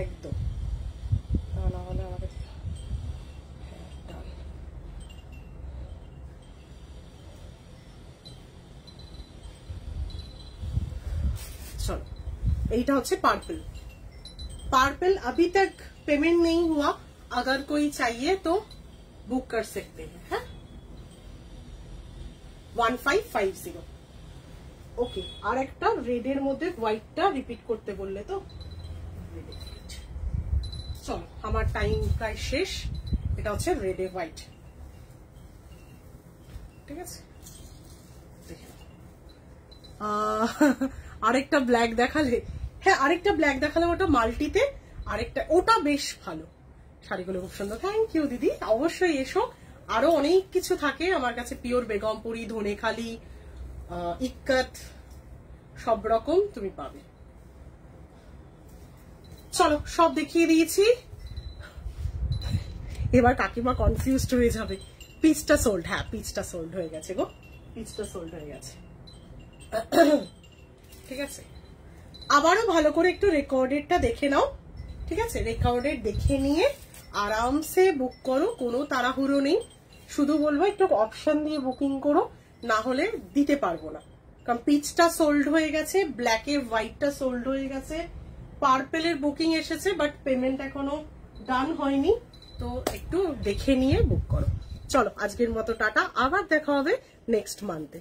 একদম না হলে আমাকে चलो এইটা হচ্ছে পার্পল। पार्पल अभी तक पेमेंट नहीं हुआ, अगर कोई चाहिए तो बुक कर सकते हैं, है 1550। ओके, और একটা রেডের মধ্যে হোয়াইটটা রিপিট করতে বললে তো, চলো আমার টাইম প্রায় শেষ। এটা হচ্ছে রেডে হোয়াইট, ঠিক আছে। আরেকটা ব্ল্যাক দেখালে, হ্যাঁ আরেকটা ব্ল্যাক দেখালে, ওটা মাল্টিতে, আরেকটা ওটা বেশ ভালো, শাড়িগুলো খুব সুন্দর। থ্যাংক ইউ দিদি, অবশ্যই এসো। আরো অনেক কিছু থাকে আমার কাছে, পিওর বেগমপুরি, ধনেখালি, ইক্কত, সব রকম তুমি পাবে। চলো সব দেখিয়ে দিয়েছি, এবার কাকিমা কনফিউজড হয়ে যাবে। পিচটা সোল্ড, হ্যাঁ পিচটা সোল্ড হয়ে গেছে গো, পিচটা সোল্ড হয়ে গেছে, ঠিক আছে। আবারও ভালো করে একটু রেকর্ডেডটা দেখে নাও, ঠিক আছে। রেকর্ডেড দেখে নিয়ে আরামসে বুক করো, কোনো তাড়াহুড়ো নেই। শুধু বলবো একটু অপশন দিয়ে বুকিং করো, না হলে দিতে পারবো না। কারণ পিচটা সোল্ড হয়ে গেছে, ব্ল্যাকে হোয়াইটটা সোল্ড হয়ে গেছে, পার্পেলের বুকিং এসেছে বাট পেমেন্ট এখনো ডান হয়নি, তো একটু দেখে নিয়ে বুক করো। চলো আজকের মতো টাটা, আবার দেখা হবে নেক্সট মান্থে।